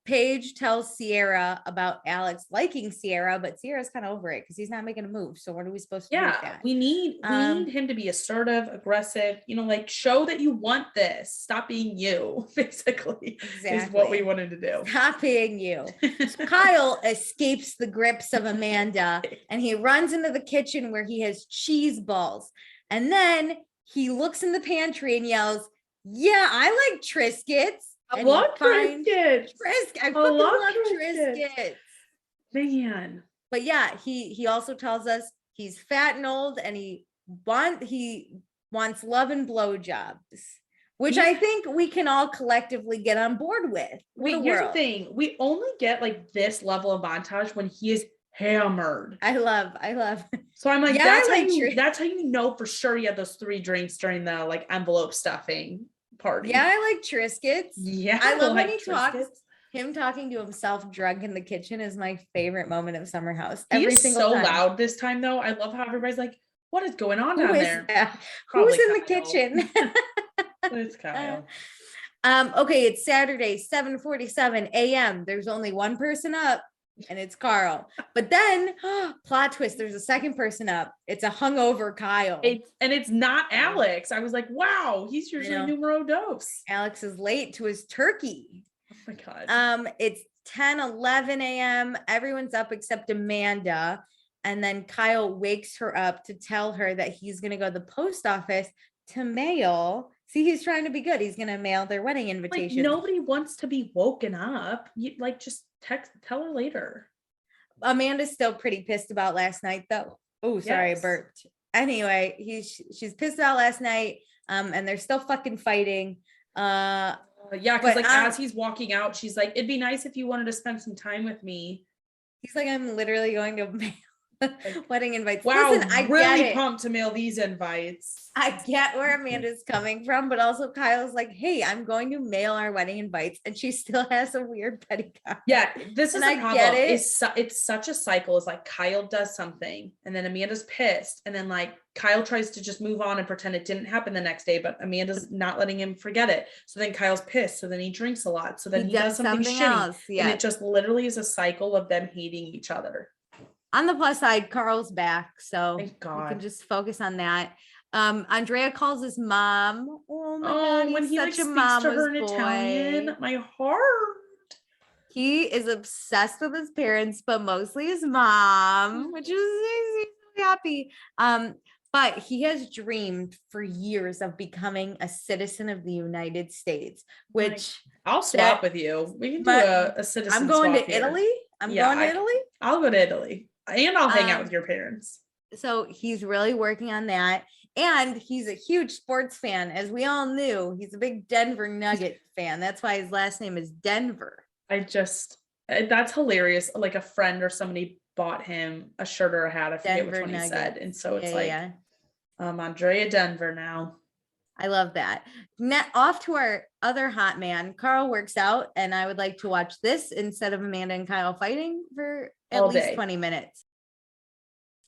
Paige tells Sierra about Alex liking Sierra, but Sierra's kind of over it because he's not making a move. So what are we supposed to do with that? We need him to be assertive, aggressive, like show that you want this. Stop being you, basically. Exactly. Is what we wanted to do. Stop being you. So Kyle escapes the grips of Amanda and he runs into the kitchen where he has cheese balls. And then he looks in the pantry and yells, "Yeah, I like Triscuits." I love Triscuits. I fucking love Triscuits. Man. But yeah, he also tells us he's fat and old and he wants love and blowjobs, which I think we can all collectively get on board with. Here's the thing. We only get like this level of montage when he is hammered. I love. So I'm like, that's how you know for sure he had those 3 drinks during the like envelope stuffing party. Yeah, I like Triscuits. Yeah, I love when he talks. Him talking to himself drunk in the kitchen is my favorite moment of Summer House. Every single time. Loud this time though. I love how everybody's like, what is going on down there? Who's in the kitchen? It's Kyle. Okay, it's Saturday, 7:47 a.m. There's only one person up. And it's Carl. But then, plot twist, there's a second person up. It's a hungover Kyle. It's not Alex. I was like, wow, he's usually numero dos. Alex is late to his turkey. Oh my God. It's 10:11 a.m. Everyone's up except Amanda. And then Kyle wakes her up to tell her that he's going to go to the post office to mail. See, he's trying to be good. He's going to mail their wedding invitation. Like, nobody wants to be woken up. You just tell her later. Amanda's still pretty pissed about last night though. Oh, sorry, I burped. Anyway, she's pissed about last night. And they're still fucking fighting. Because as he's walking out, she's like, it'd be nice if you wanted to spend some time with me. He's like, I'm literally going to mail wedding invites. Wow, listen, I really pumped to mail these invites. I get where Amanda's coming from, but also Kyle's like, hey, I'm going to mail our wedding invites, and she still has a weird petty comment. Yeah, this is the problem. It's such a cycle. It's like Kyle does something, and then Amanda's pissed, and then like Kyle tries to just move on and pretend it didn't happen the next day, but Amanda's not letting him forget it. So then Kyle's pissed. So then he drinks a lot. So then he does something shitty. Else, and it just literally is a cycle of them hating each other. On the plus side, Carl's back, so we can just focus on that. Andrea calls his mom. Oh my God, when he such like a speaks to her in Italian, my heart. He is obsessed with his parents, but mostly his mom, which is makes me so happy. but he has dreamed for years of becoming a citizen of the United States, which I'll swap with you. We can do a citizen. I'm going swap to here. Italy. I'm going to Italy. I'll go to Italy and I'll hang out with your parents. So he's really working on that. And he's a huge sports fan, as we all knew. He's a big Denver Nugget fan. That's why his last name is Denver. That's hilarious. Like a friend or somebody bought him a shirt or a hat. I forget Denver which one Nuggets. he said. And so it's Andrea Denver now. I love that. Off to our other hot man. Carl works out, and I would like to watch this instead of Amanda and Kyle fighting for at least 20 minutes.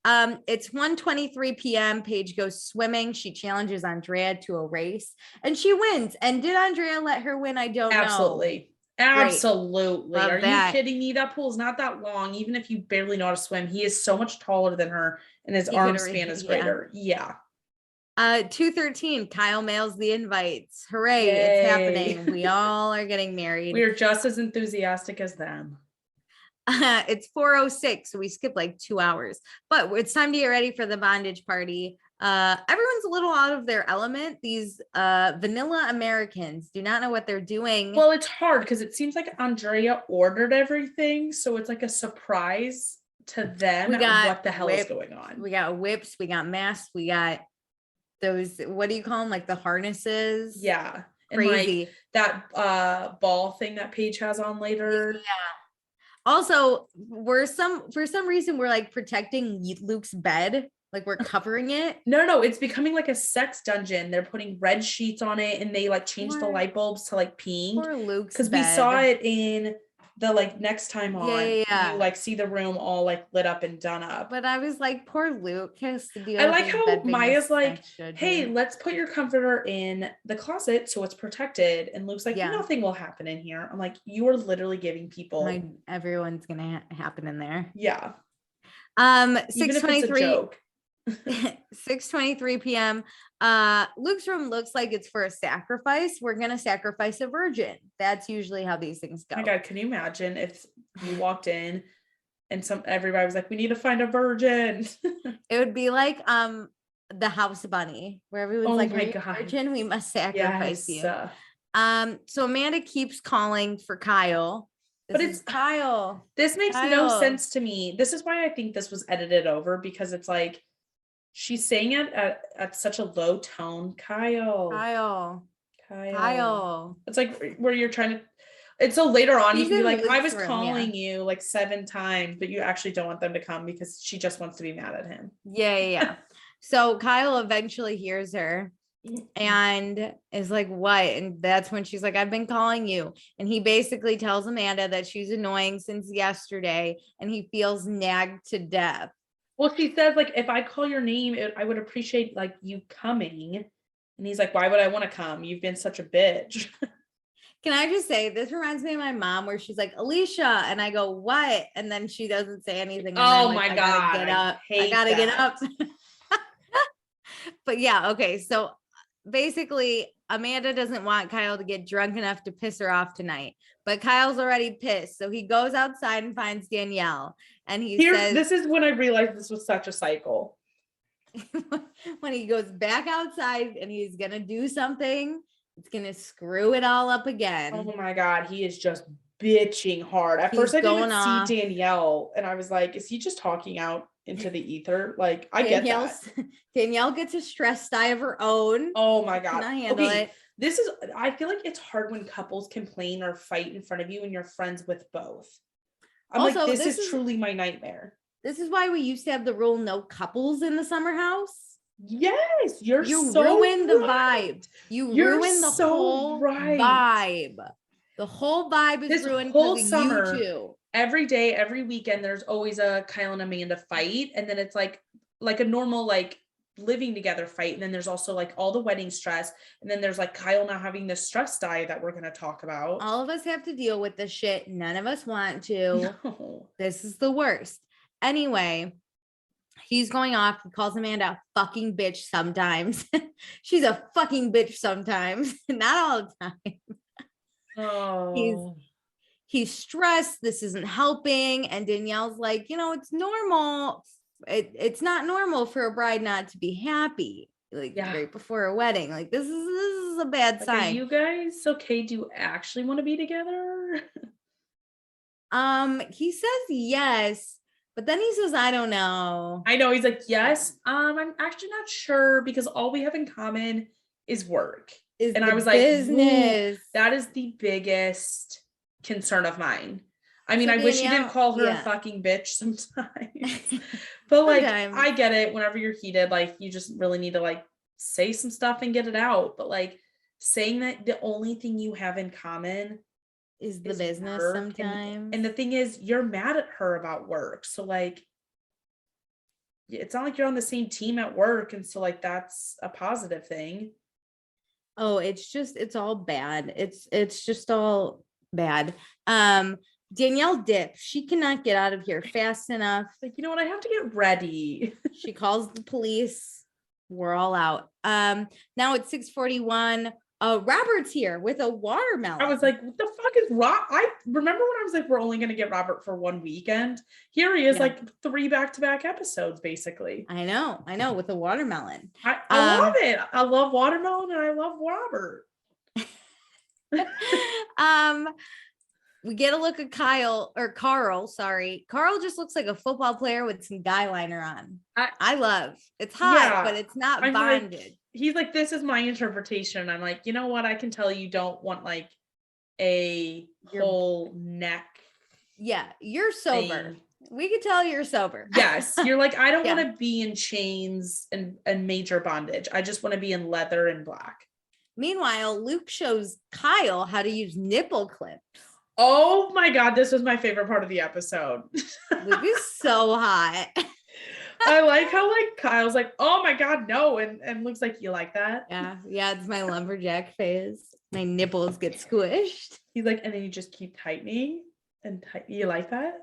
It's 1:23 p.m. Paige goes swimming. She challenges Andrea to a race and she wins. And did Andrea let her win? I don't know. Absolutely. Are you kidding me? That pool's not that long. Even if you barely know how to swim, he is so much taller than her and his arm span is greater. Yeah. 2:13, Kyle mails the invites. Hooray. Yay. It's happening. We all are getting married. We are just as enthusiastic as them. It's 4:06, so we skipped like 2 hours, but it's time to get ready for the bondage party. Everyone's a little out of their element. These vanilla Americans do not know what they're doing. Well, it's hard because it seems like Andrea ordered everything, so it's like a surprise to them. What the hell is going on? We got whips, we got masks, we got those, what do you call them, like the harnesses? Yeah. Crazy. And like that ball thing that Paige has on later. Yeah. Also, for some reason we're like protecting Luke's bed, like we're covering it. No, it's becoming like a sex dungeon. They're putting red sheets on it, and they like change the light bulbs to like pink. Poor Luke's because we saw it in the like next time on. Yeah. You like see the room all like lit up and done up. But I was like, poor Luke has to deal. I like how Maya's like, hey, let's put your comforter in the closet so it's protected. And Luke's like, nothing will happen in here. I'm like, you are literally giving people everyone's gonna happen in there. Yeah. 6:23. 6:23 p.m. Luke's room looks like it's for a sacrifice. We're gonna sacrifice a virgin. That's usually how these things go. Oh my God, can you imagine if you walked in and everybody was like, we need to find a virgin? It would be like the house bunny, where everyone's like, my God, virgin, we must sacrifice you. So Amanda keeps calling for Kyle. It's Kyle. This makes no sense to me. This is why I think this was edited over, because it's like she's saying it at such a low tone. Kyle. It's like where you're trying to. And so later on, you can be like, I was calling you like 7 times, but you actually don't want them to come because she just wants to be mad at him. Yeah. So Kyle eventually hears her and is like, what? And that's when she's like, I've been calling you. And he basically tells Amanda that she's annoying since yesterday and he feels nagged to death. Well, she says, like, if I call your name, I would appreciate like you coming. And he's like, why would I want to come? You've been such a bitch. Can I just say, this reminds me of my mom, where she's like, Alicia, and I go, what? And then she doesn't say anything. Oh my God. I gotta get up. But yeah, okay. So basically, Amanda doesn't want Kyle to get drunk enough to piss her off tonight, but Kyle's already pissed. So he goes outside and finds Danielle. And he says, this is when I realized this was such a cycle. When he goes back outside and he's going to do something, it's going to screw it all up again. Oh my God. He is just bitching hard. At first I didn't see Danielle and I was like, is he just talking out into the ether? Like, I get that. Danielle gets a stress die of her own. Oh my God. Can I handle it? I feel like it's hard when couples complain or fight in front of you and you're friends with both. I'm also, like, this is truly my nightmare. This is why we used to have the rule, no couples in the summer house. Yes, you ruin the vibe. You ruin the whole vibe. The whole vibe is ruined because of you two. Every day, every weekend, there's always a Kyle and Amanda fight, and then it's like a normal like living together fight, and then there's also like all the wedding stress, and then there's like Kyle now having this stress die that we're going to talk about. All of us have to deal with this shit. None of us want to. No. This is the worst. Anyway, he's going off. He calls Amanda a fucking bitch sometimes. She's a fucking bitch sometimes. Not all the time. Oh. He's stressed. This isn't helping. And Danielle's like, it's normal. it's not normal for a bride not to be happy like right before a wedding. Like this is a bad like, sign. Are you guys okay? Do you actually want to be together? He says yes, but then he says, I don't know. I know, he's like, yes. I'm actually not sure because all we have in common is work. And I was business. Like, that is the biggest concern of mine. I mean, I wish you didn't call her a fucking bitch sometimes. But like, I get it. Whenever you're heated, like you just really need to like say some stuff and get it out. But like saying that the only thing you have in common is the business sometimes. And the thing is, you're mad at her about work. So like, it's not like you're on the same team at work. And so like, that's a positive thing. Oh, it's all bad. It's just all bad. Danielle dips. She cannot get out of here fast enough. Like, you know what? I have to get ready. She calls the police. We're all out. Now it's 6:41. Robert's here with a watermelon. I was like, what the fuck is Rob? I remember when I was like, we're only going to get Robert for one weekend. Here he is, like 3 back-to-back episodes, basically. I know, with a watermelon. I love it. I love watermelon and I love Robert. We get a look at Carl, sorry. Carl just looks like a football player with some guy liner on. I love. It's hot, but it's not bonded. Like, he's like, this is my interpretation. I'm like, you know what? I can tell you don't want like a whole neck. Yeah, you're sober. Thing. We could tell you're sober. Yes. You're like, I don't want to be in chains and major bondage. I just want to be in leather and black. Meanwhile, Luke shows Kyle how to use nipple clips. Oh my God, this was my favorite part of the episode. Luke is so hot. I like how like Kyle's like, oh my God, no. And Luke's like, you like that? Yeah, it's my lumberjack phase. My nipples get squished. He's like, and then you just keep tightening and you like that?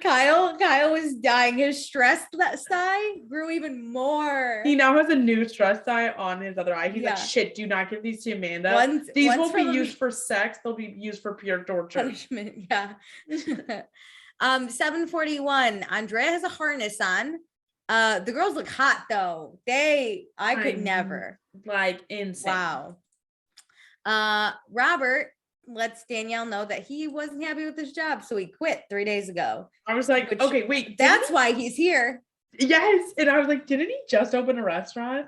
Kyle was dying. His stress thigh grew even more. He now has a new stress thigh on his other eye. He's like, shit, do not give these to Amanda. These won't be used for sex. They'll be used for pure torture. Punishment, yeah. 7:41. Andrea has a harness on. The girls look hot though. I could never. Like insane. Wow. Robert lets Danielle know that he wasn't happy with his job, so he quit 3 days ago. I was like, okay, wait. That's why he's here. Yes. And I was like, didn't he just open a restaurant?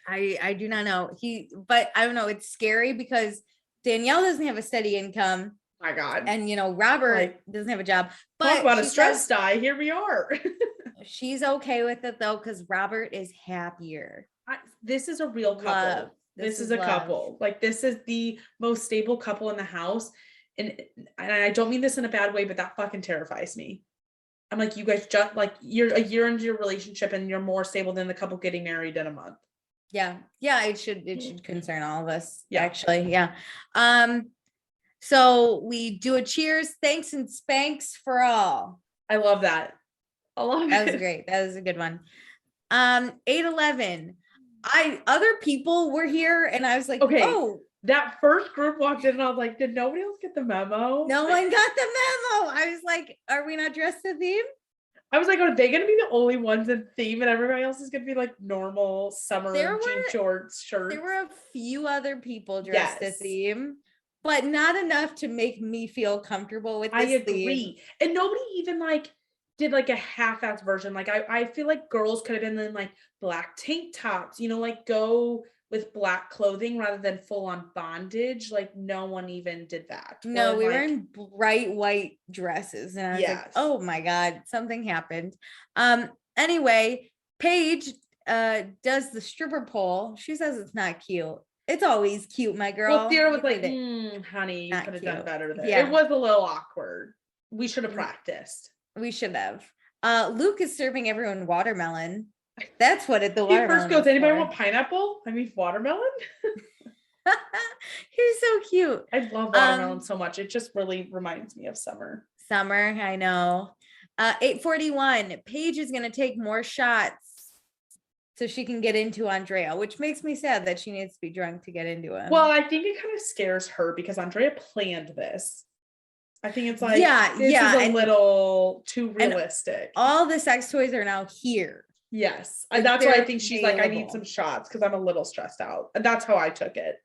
I do not know. But I don't know. It's scary because Danielle doesn't have a steady income. My God. And Robert doesn't have a job. But talk about a stress die. Here we are. She's okay with it though, because Robert is happier. This is a real couple. This is a couple. Like this is the most stable couple in the house. And I don't mean this in a bad way, but that fucking terrifies me. I'm like, you guys just like you're a year into your relationship and you're more stable than the couple getting married in a month. Yeah. It should concern all of us. Yeah. Actually. Yeah. So we do a cheers, thanks and spanks for all. I love that. I love it. That was great. That was a good one. 8:11. Other people were here and I was like, okay. Oh, that first group walked in and I was like, did nobody else get the memo? No one got the memo. I was like, are we not dressed to theme? I was like, are they going to be the only ones in theme and everybody else is going to be like normal summer jean shorts? There were a few other people dressed to theme, but not enough to make me feel comfortable with this I agree. Theme. And nobody even like did like a half-ass version. Like I feel like girls could have been in like black tank tops, like go with black clothing rather than full on bondage. Like no one even did that. No, we were in bright white dresses and I was like, oh my God, something happened. Anyway, Paige does the stripper pole. She says it's not cute. It's always cute, my girl. Well, Theodore was like, honey, you could have done better there. Yeah. It was a little awkward. We should have practiced. We should have. Luke is serving everyone watermelon. That's what the watermelon. He first goes, anybody want pineapple? I mean, watermelon? He's so cute. I love watermelon so much. It just really reminds me of summer. I know. 8:41. Paige is going to take more shots so she can get into Andrea, which makes me sad that she needs to be drunk to get into him. Well, I think it kind of scares her because Andrea planned this. I think it's like, this is a little too realistic. All the sex toys are now here. Yes. Like, that's why I think she's available. Like, I need some shots because I'm a little stressed out. And that's how I took it.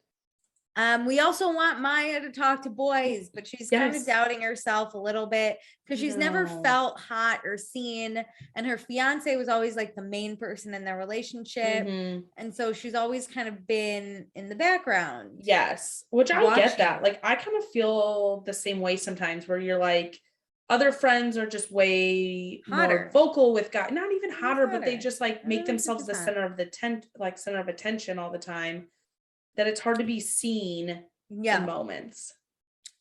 We also want Maya to talk to boys, but she's kind of doubting herself a little bit because she's never felt hot or seen. And her fiance was always like the main person in their relationship. And so she's always kind of been in the background. Yes. Which I get that. Like, I kind of feel the same way sometimes where you're like, other friends are just way hotter, more vocal with guys, not even hotter, but they just like make themselves the center of the center of attention all the time. That it's hard to be seen in moments.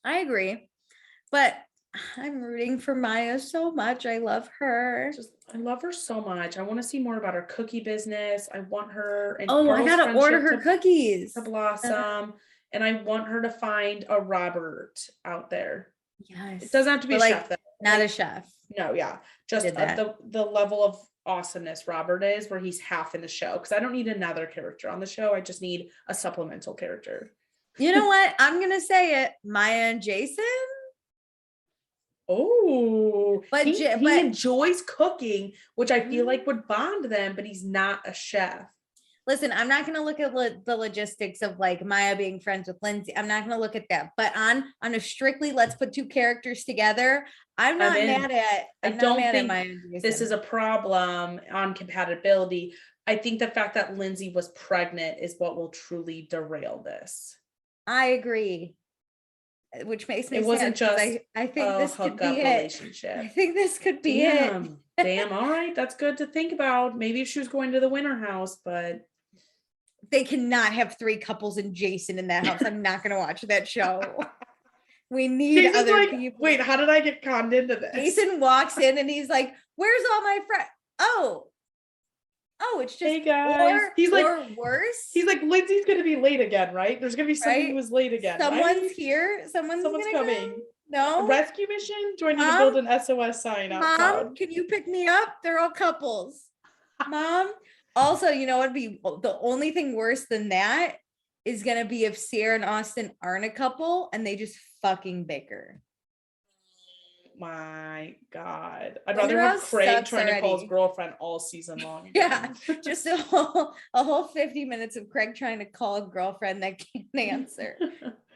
I agree. But I'm rooting for Maya so much. I love her. I love her so much. I want to see more about her cookie business. I want her and I gotta order her cookies to blossom. And I want her to find a Robert out there. Yes. It doesn't have to be a chef though. Not a chef. No, yeah. Just the level of awesomeness Robert is, where he's half in the show, because I don't need another character on the show. I just need a supplemental character. You know what? I'm gonna say it. Maya and Jason. Oh, but he enjoys cooking, which I feel like would bond them, but he's not a chef. Listen, I'm not going to look at the logistics of like Maya being friends with Lindsay. I'm not going to look at that. But on a strictly, let's put two characters together. I'm not mad at. I don't think this is a problem on compatibility. I think the fact that Lindsay was pregnant is what will truly derail this. I agree. Which makes me sad. It wasn't just I think this could be relationship. I think this could be it. Damn. All right. That's good to think about. Maybe if she was going to the winter house, but they cannot have three couples and Jason in that house. I'm not going to watch that show. We need Jason's other people. Wait, how did I get conned into this? Jason walks in and he's like, "Where's all my friends?" Oh, it's just hey guys. Or worse. He's like, Lindsay's gonna be late again, right? There's gonna be someone who was late again. Someone's here. Someone's coming. Come? No. A rescue mission? Do I need to build an SOS sign outside? Mom, can you pick me up? They're all couples. Mom. Also, you know what'd be the only thing worse than that is gonna be if Sierra and Austin aren't a couple and they just fucking bicker. My God. I'd rather have Craig trying to call his girlfriend all season long. Yeah. Just a whole 50 minutes of Craig trying to call a girlfriend that can't answer.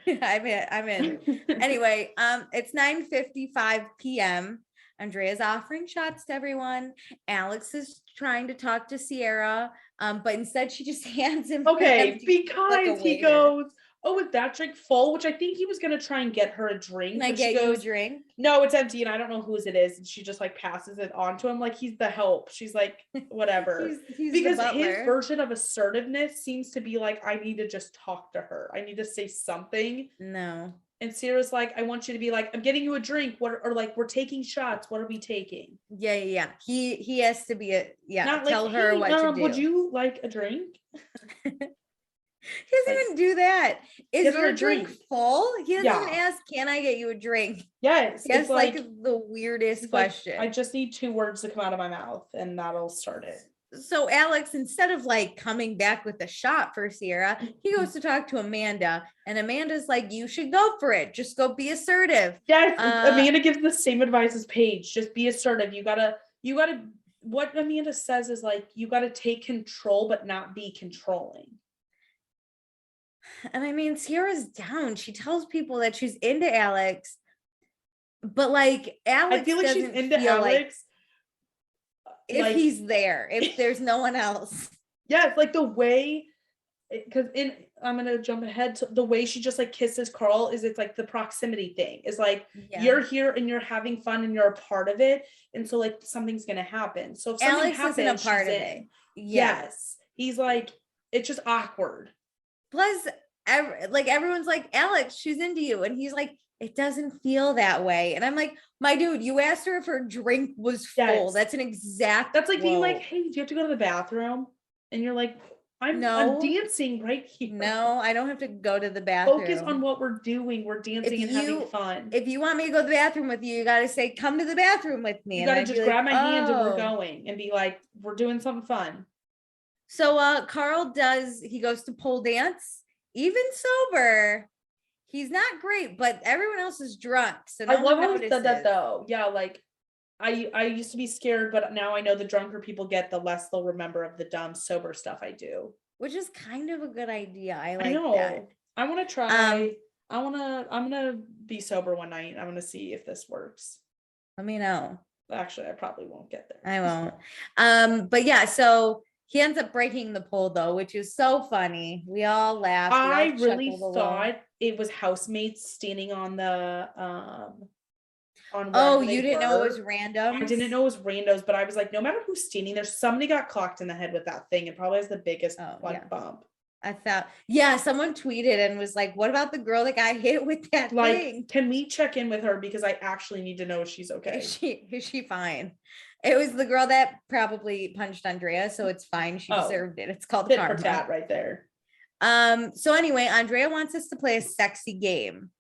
I'm in. Anyway, it's 9:55 p.m. Andrea's offering shots to everyone. Alex is trying to talk to Sierra, but instead she just hands him. Okay, because he goes, "Oh, is that drink full?" Which I think he was gonna try and get her a drink. Can I get you a drink? No, it's empty, and I don't know whose it is. And she just like passes it on to him, like he's the help. She's like, whatever. he's because his version of assertiveness seems to be like, I need to just talk to her. I need to say something. No. And Sierra's like, I want you to be like, I'm getting you a drink. Or like, we're taking shots. What are we taking? Yeah. He has to be not tell like, her hey, what to do. Would you like a drink? He doesn't even do that. Is your drink full? He doesn't even ask, can I get you a drink? Yes. It's like the weirdest question. Like, I just need 2 words to come out of my mouth and that'll start it. So Alex, instead of like coming back with a shot for Sierra, he goes to talk to Amanda, and Amanda's like, you should go for it. Just go be assertive. Yes. Amanda gives the same advice as Paige. Just be assertive. You gotta, what Amanda says is like, you gotta take control, but not be controlling. And I mean, Sierra's down. She tells people that she's into Alex, but like Alex, I feel like she's into Alex. If he's there, if there's no one else. Yeah, it's like the way, because I'm gonna jump ahead to the way she just like kisses Carl it's like the proximity thing. It's like you're here and you're having fun and you're a part of it, and so like something's gonna happen. So if something Alex happens, isn't a part of it. Yes, he's like, it's just awkward. Plus, everyone's like, Alex, she's into you, and he's like, it doesn't feel that way. And I'm like, my dude, you asked her if her drink was full. Yes. That's an exact. That's like being like, hey, do you have to go to the bathroom? And you're like, I'm dancing right here. No, I don't have to go to the bathroom. Focus on what we're doing. We're dancing and having fun. If you want me to go to the bathroom with you, you got to say, come to the bathroom with me. You got to just grab my hands and we're going, and be like, we're doing something fun. So Carl he goes to pole dance, even sober. He's not great, but everyone else is drunk. So I love how he said that though. Yeah, like I used to be scared, but now I know the drunker people get, the less they'll remember of the dumb sober stuff I do. Which is kind of a good idea. I know. that. I want to try. I'm gonna be sober one night. I'm gonna see if this works. Let me know. Actually, I probably won't get there. I won't. But yeah, so he ends up breaking the pole though, which is so funny. We all laughed. I really thought it was housemates standing on the on you didn't know it was random? I didn't know it was randos, but I was like, no matter who's standing there, somebody got clocked in the head with that thing. It probably has the biggest bump. I thought, someone tweeted and was like, what about the girl that got hit with that thing? Can we check in with her? Because I actually need to know if she's okay. Is she fine? It was the girl that probably punched Andrea, so it's fine. She deserved it. It's called karma. For tat right there. So anyway, Andrea wants us to play a sexy game.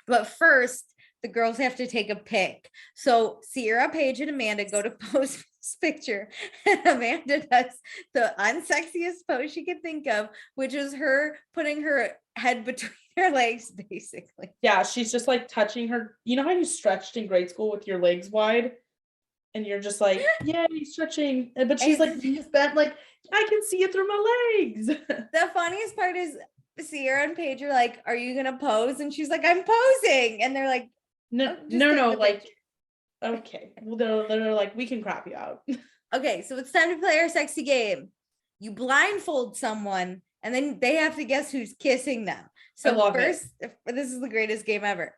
But first, the girls have to take a pic. So Sierra, Paige, and Amanda go to pose this picture. And Amanda does the unsexiest pose she could think of, which is her putting her head between her legs, basically. Yeah, she's just like touching her. You know how you stretched in grade school with your legs wide? And you're just like, yay, stretching. But she's like, bent, like, I can see it through my legs. The funniest part is Sierra and Paige are like, are you going to pose? And she's like, I'm posing. And they're like, no, like, okay. Well, they're like, we can crop you out. Okay, so it's time to play our sexy game. You blindfold someone, and then they have to guess who's kissing them. So first, this is the greatest game ever.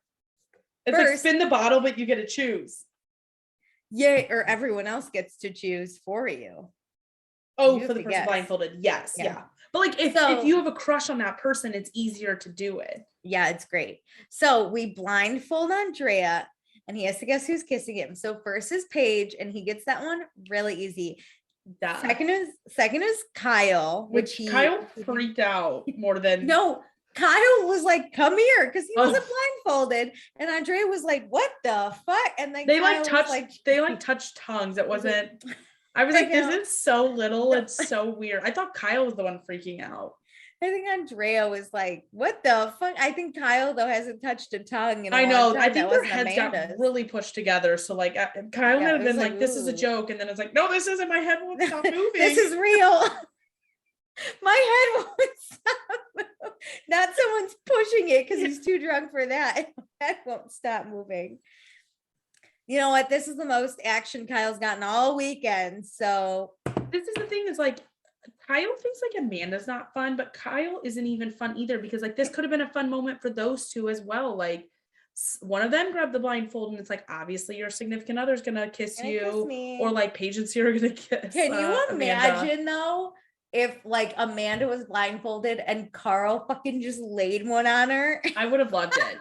It's like spin the bottle, but you get to choose. Yeah, or everyone else gets to choose for you. Oh, for the person blindfolded. Yes, yeah. But like if you have a crush on that person, it's easier to do it. Yeah, it's great. So we blindfold Andrea and he has to guess who's kissing him. So first is Paige, and he gets that one really easy. Duh. Second is Kyle, Kyle freaked out more than Kyle was like, come here, because he wasn't blindfolded. And Andrea was like, what the fuck? And then they touched tongues. It wasn't. I was like, this is so little. It's so weird. I thought Kyle was the one freaking out. I think Andrea was like, what the fuck? I think Kyle, though, hasn't touched a tongue in a I know. long time. I think their heads got really pushed together. So like Kyle had been like, this is a joke. And then it's like, no, this isn't. My head won't stop moving. This is real. My head won't stop moving. Not someone's pushing it because he's too drunk for that. My head won't stop moving. You know what? This is the most action Kyle's gotten all weekend. So this is the thing, is like Kyle thinks like Amanda's not fun, but Kyle isn't even fun either, because like this could have been a fun moment for those two as well. Like one of them grabbed the blindfold and it's like, obviously your significant other's gonna kiss you, or like Paige and Sierra are gonna kiss. Can you imagine though, if like Amanda was blindfolded and Carl fucking just laid one on her? I would have loved it.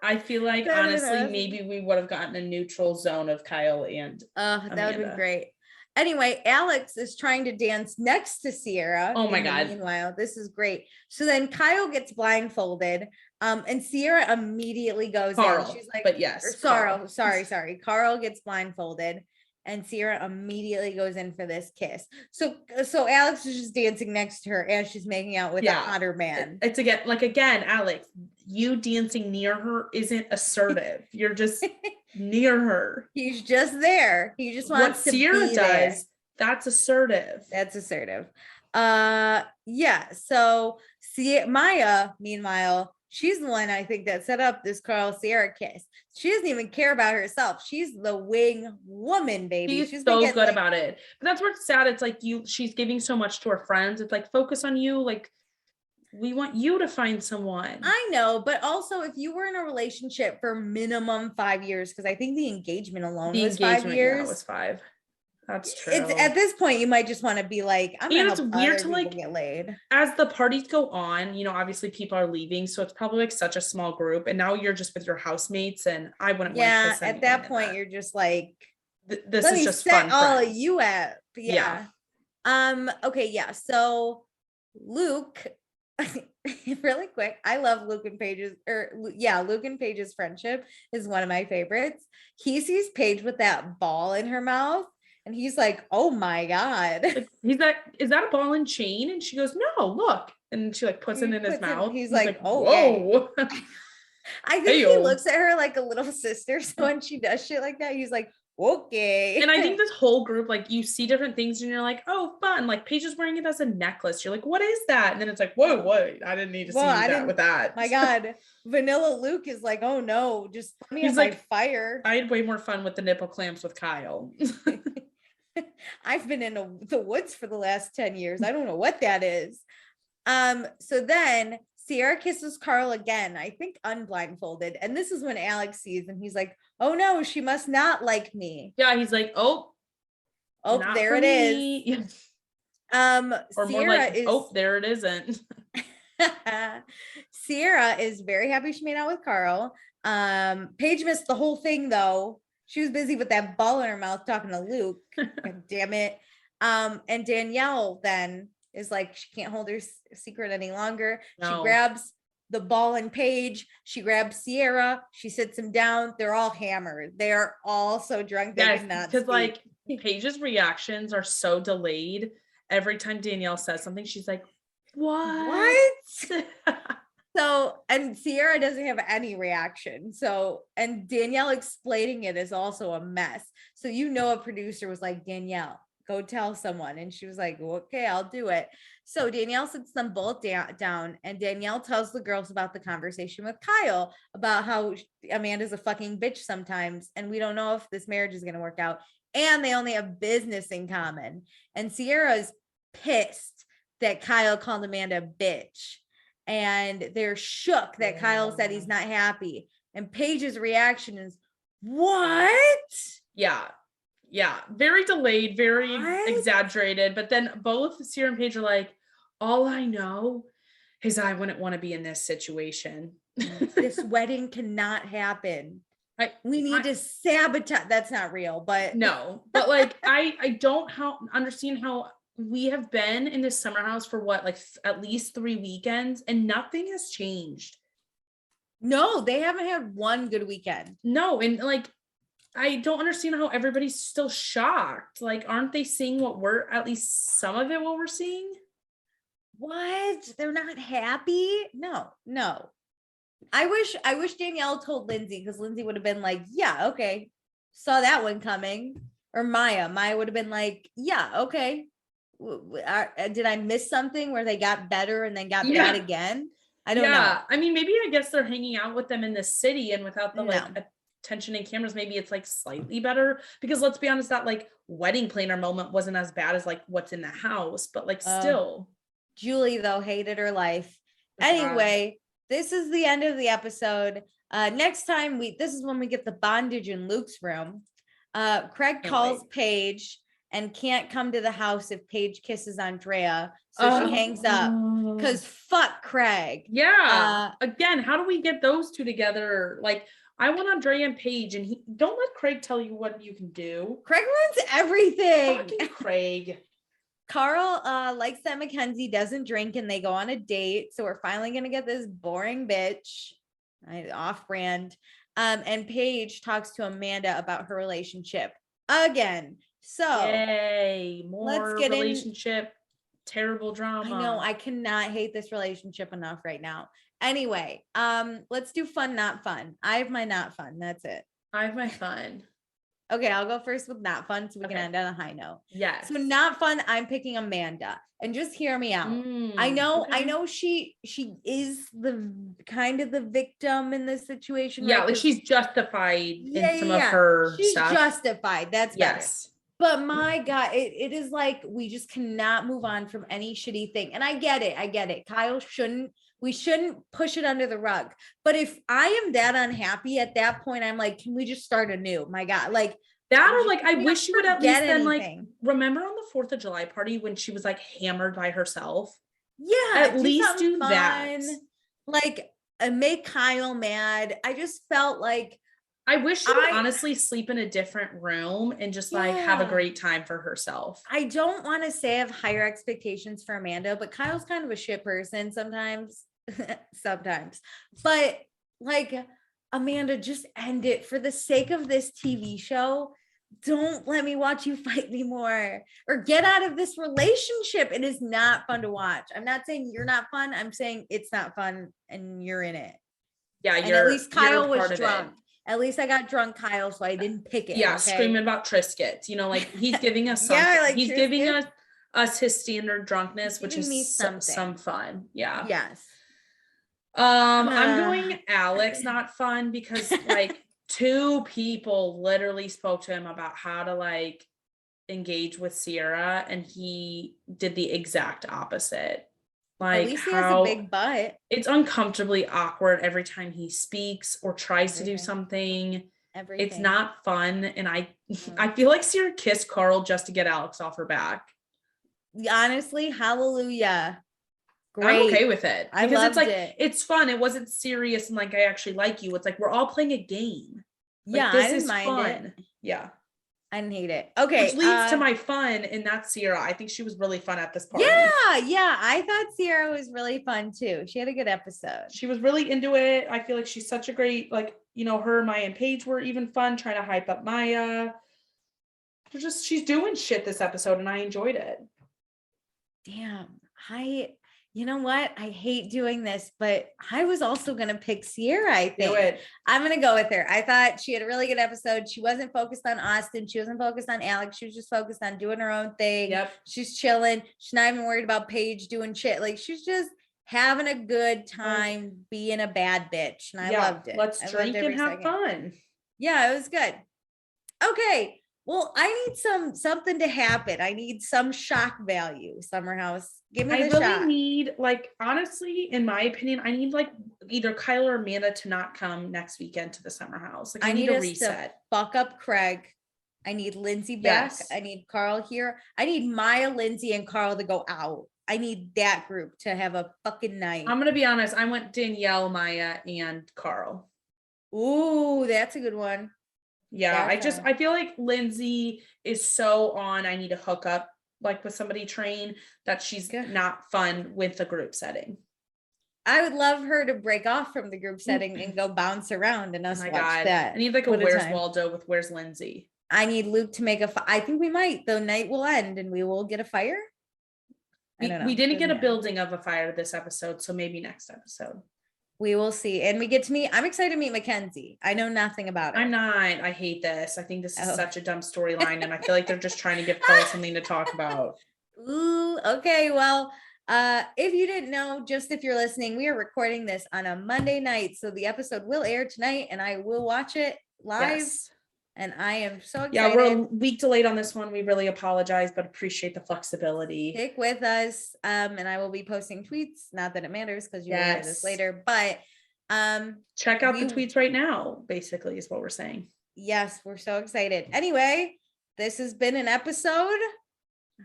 I feel like honestly, maybe we would have gotten a neutral zone of Kyle and that would have been great. Anyway, Alex is trying to dance next to Sierra. Oh my God. Meanwhile, this is great. So then Kyle gets blindfolded. And Sierra immediately goes in. She's like, but yes. Carl. Sorry. Carl gets blindfolded. And Sierra immediately goes in for this kiss. So Alex is just dancing next to her as she's making out with a hotter man. It's again, Alex, you dancing near her isn't assertive. You're just near her. He's just there. He just wants what Sierra does. There. That's assertive. Yeah. So Maya, meanwhile, she's the one I think that set up this Carl Sierra kiss. She doesn't even care about herself. She's the wing woman, baby. She's so good about it. But that's where it's sad. It's like she's giving so much to her friends. It's like, focus on you. Like, we want you to find someone. I know, but also if you were in a relationship for minimum 5 years, because I think the engagement alone was 5 years. Yeah, was 5. That's true. It's at this point you might just want to be like, I'm gonna it's weird to like get laid. As the parties go on, obviously people are leaving, so it's probably like such a small group, and now you're just with your housemates, and I wouldn't want to kiss at that point you're just like, this is just fun. All of you up. Yeah. Okay, yeah. So Luke, really quick, I love Luke and Paige's friendship is one of my favorites. He sees Paige with that ball in her mouth. And he's like, oh my God. He's like, is that a ball and chain? And she goes, no, look, and she like puts it in his mouth. He's like, oh, whoa. I think he looks at her like a little sister. So when she does shit like that, he's like, okay. And I think this whole group, like you see different things and you're like, oh, fun. Like Paige is wearing it as a necklace. You're like, what is that? And then it's like, whoa, what? I didn't need to see that with that. My God. Vanilla Luke is like, oh no, just put me on my fire. I had way more fun with the nipple clamps with Kyle. I've been in the woods for the last 10 years. I don't know what that is. So then Sierra kisses Carl again, I think unblindfolded. And this is when Alex sees and he's like, oh no, she must not like me. Yeah, he's like, oh, there it is. Or more like, oh, there it isn't. Sierra is very happy she made out with Carl. Paige missed the whole thing though. She was busy with that ball in her mouth talking to Luke. God damn it. And Danielle then is like, she can't hold her secret any longer. No. She grabs the ball and Paige. She grabs Sierra. She sits him down. They're all hammered. They are all so drunk. They cannot speak. Because like Paige's reactions are so delayed. Every time Danielle says something, she's like, what? So, and Sierra doesn't have any reaction. So, and Danielle explaining it is also a mess. So, a producer was like, Danielle, go tell someone. And she was like, okay, I'll do it. So Danielle sits them both down and Danielle tells the girls about the conversation with Kyle about how Amanda's a fucking bitch sometimes. And we don't know if this marriage is going to work out. And they only have business in common. And Sierra's pissed that Kyle called Amanda a bitch. And they're shook that Kyle said he's not happy. And Paige's reaction is, what? Yeah. Very delayed, very exaggerated. But then both Sierra and Paige are like, all I know is I wouldn't want to be in this situation. This wedding cannot happen. We need to sabotage. That's not real, but no. But like, I don't understand how we have been in this summer house for what, like at least 3 weekends, and nothing has changed. No, they haven't had one good weekend. No, and like, I don't understand how everybody's still shocked. Like, aren't they seeing at least some of it what we're seeing? What? They're not happy? No. I wish Danielle told Lindsay, because Lindsay would have been like, yeah, okay. Saw that one coming. Or Maya would have been like, yeah, okay. Did I miss something where they got better and then got bad again? I don't know. I mean, maybe I guess they're hanging out with them in the city and without the attention and cameras, maybe it's like slightly better, because let's be honest, that like wedding planner moment wasn't as bad as like what's in the house, but like still. Julie though hated her life. Anyway, this is the end of the episode. Next time this is when we get the bondage in Luke's room. Craig calls Paige and can't come to the house if Paige kisses Andrea. So she hangs up because fuck Craig. Yeah. Again, how do we get those two together? Like, I want Andrea and Paige, and don't let Craig tell you what you can do. Craig runs everything. Fucking Craig. Carl likes that Mackenzie doesn't drink and they go on a date. So we're finally going to get this boring bitch off brand. And Paige talks to Amanda about her relationship again. So yay, more relationship, terrible drama. I know, I cannot hate this relationship enough right now. Anyway, let's do fun, not fun. I have my not fun. That's it. I have my fun. Okay, I'll go first with not fun so we can end on a high note. Yes. So not fun, I'm picking Amanda. And just hear me out. I know she is the kind of the victim in this situation. Yeah, right? Like she's justified in some of her stuff. She's justified. That's better. But my God, it is like we just cannot move on from any shitty thing. And I get it. Kyle we shouldn't push it under the rug. But if I am that unhappy at that point, I'm like, can we just start anew? My God, like that, or like I wish you would at least then like remember on the 4th of July party when she was like hammered by herself. Yeah, at least do that. Like make Kyle mad. I just felt like I wish she would honestly sleep in a different room and just like have a great time for herself. I don't want to say I have higher expectations for Amanda, but Kyle's kind of a shit person sometimes. But like, Amanda, just end it for the sake of this TV show. don't let me watch you fight anymore, or get out of this relationship. It is not fun to watch. I'm not saying you're not fun. I'm saying it's not fun and you're in it. Yeah, and at least Kyle was drunk. At least I got drunk, Kyle, so I didn't pick it. Yeah, okay? Screaming about Triscuits. You know, like he's giving us something. Yeah, like he's Triscuits. Giving us his standard drunkenness, which is some fun. Yeah. Yes. I'm going Alex, not fun, because like 2 people literally spoke to him about how to like engage with Sierra, and he did the exact opposite. Like, at least he has a big butt. It's uncomfortably awkward every time he speaks or tries to do something. Everything. It's not fun. And I feel like Sierra kissed Carl just to get Alex off her back. Honestly, hallelujah. Great. I'm okay with it. Because I loved it's like it. It's fun. It wasn't serious and like I actually like you. It's like we're all playing a game. Like, yeah, this I didn't is mind fun. it. Yeah. I didn't hate it. Okay. Which leads to my fun, and that's Sierra. I think she was really fun at this party. Yeah. I thought Sierra was really fun too. She had a good episode. She was really into it. I feel like she's such a great, like, you know, her, Maya, and Paige were even fun, trying to hype up Maya. She's doing shit this episode, and I enjoyed it. Damn. You know what? I hate doing this, but I was also going to pick Sierra, I think. Do it. I'm going to go with her. I thought she had a really good episode. She wasn't focused on Austin. She wasn't focused on Alex. She was just focused on doing her own thing. Yep. She's chilling. She's not even worried about Paige doing shit. Like, she's just having a good time being a bad bitch. And I loved it. Let's drink and have fun. Yeah, it was good. Okay. Well, I need something to happen. I need some shock value, Summer House. Give me the shock. I really need, like, honestly, in my opinion, I need like either Kyle or Amanda to not come next weekend to the Summer House. Like, I need a reset. To fuck up Craig. I need Lindsay back. Yes. I need Carl here. I need Maya, Lindsay, and Carl to go out. I need that group to have a fucking night. I'm gonna be honest. I went Danielle, Maya, and Carl. Ooh, that's a good one. Yeah, I feel like Lindsay is so on I need to hook up like with somebody train that she's not fun with the group setting. I would love her to break off from the group setting and go bounce around and us watch that. I need like a Where's Waldo with Where's Lindsay. I need Luke to make I think we might. The night will end and we will get a fire. We didn't get a building of a fire this episode, so maybe next episode. We will see. And we get to meet, I'm excited to meet Mackenzie. I know nothing about it. I'm not. I hate this. I think this is such a dumb storyline. And I feel like they're just trying to give Carl something to talk about. Ooh, okay. Well, if you didn't know, just if you're listening, we are recording this on a Monday night. So the episode will air tonight and I will watch it live. Yes. And I am so excited. Yeah, we're a week delayed on this one. We really apologize, but appreciate the flexibility. Stick with us. And I will be posting tweets. Not that it matters because you'll hear this later, but check out the tweets right now, basically, is what we're saying. Yes, we're so excited. Anyway, this has been an episode.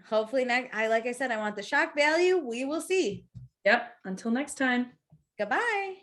Hopefully like I said, I want the shock value. We will see. Yep. Until next time. Goodbye.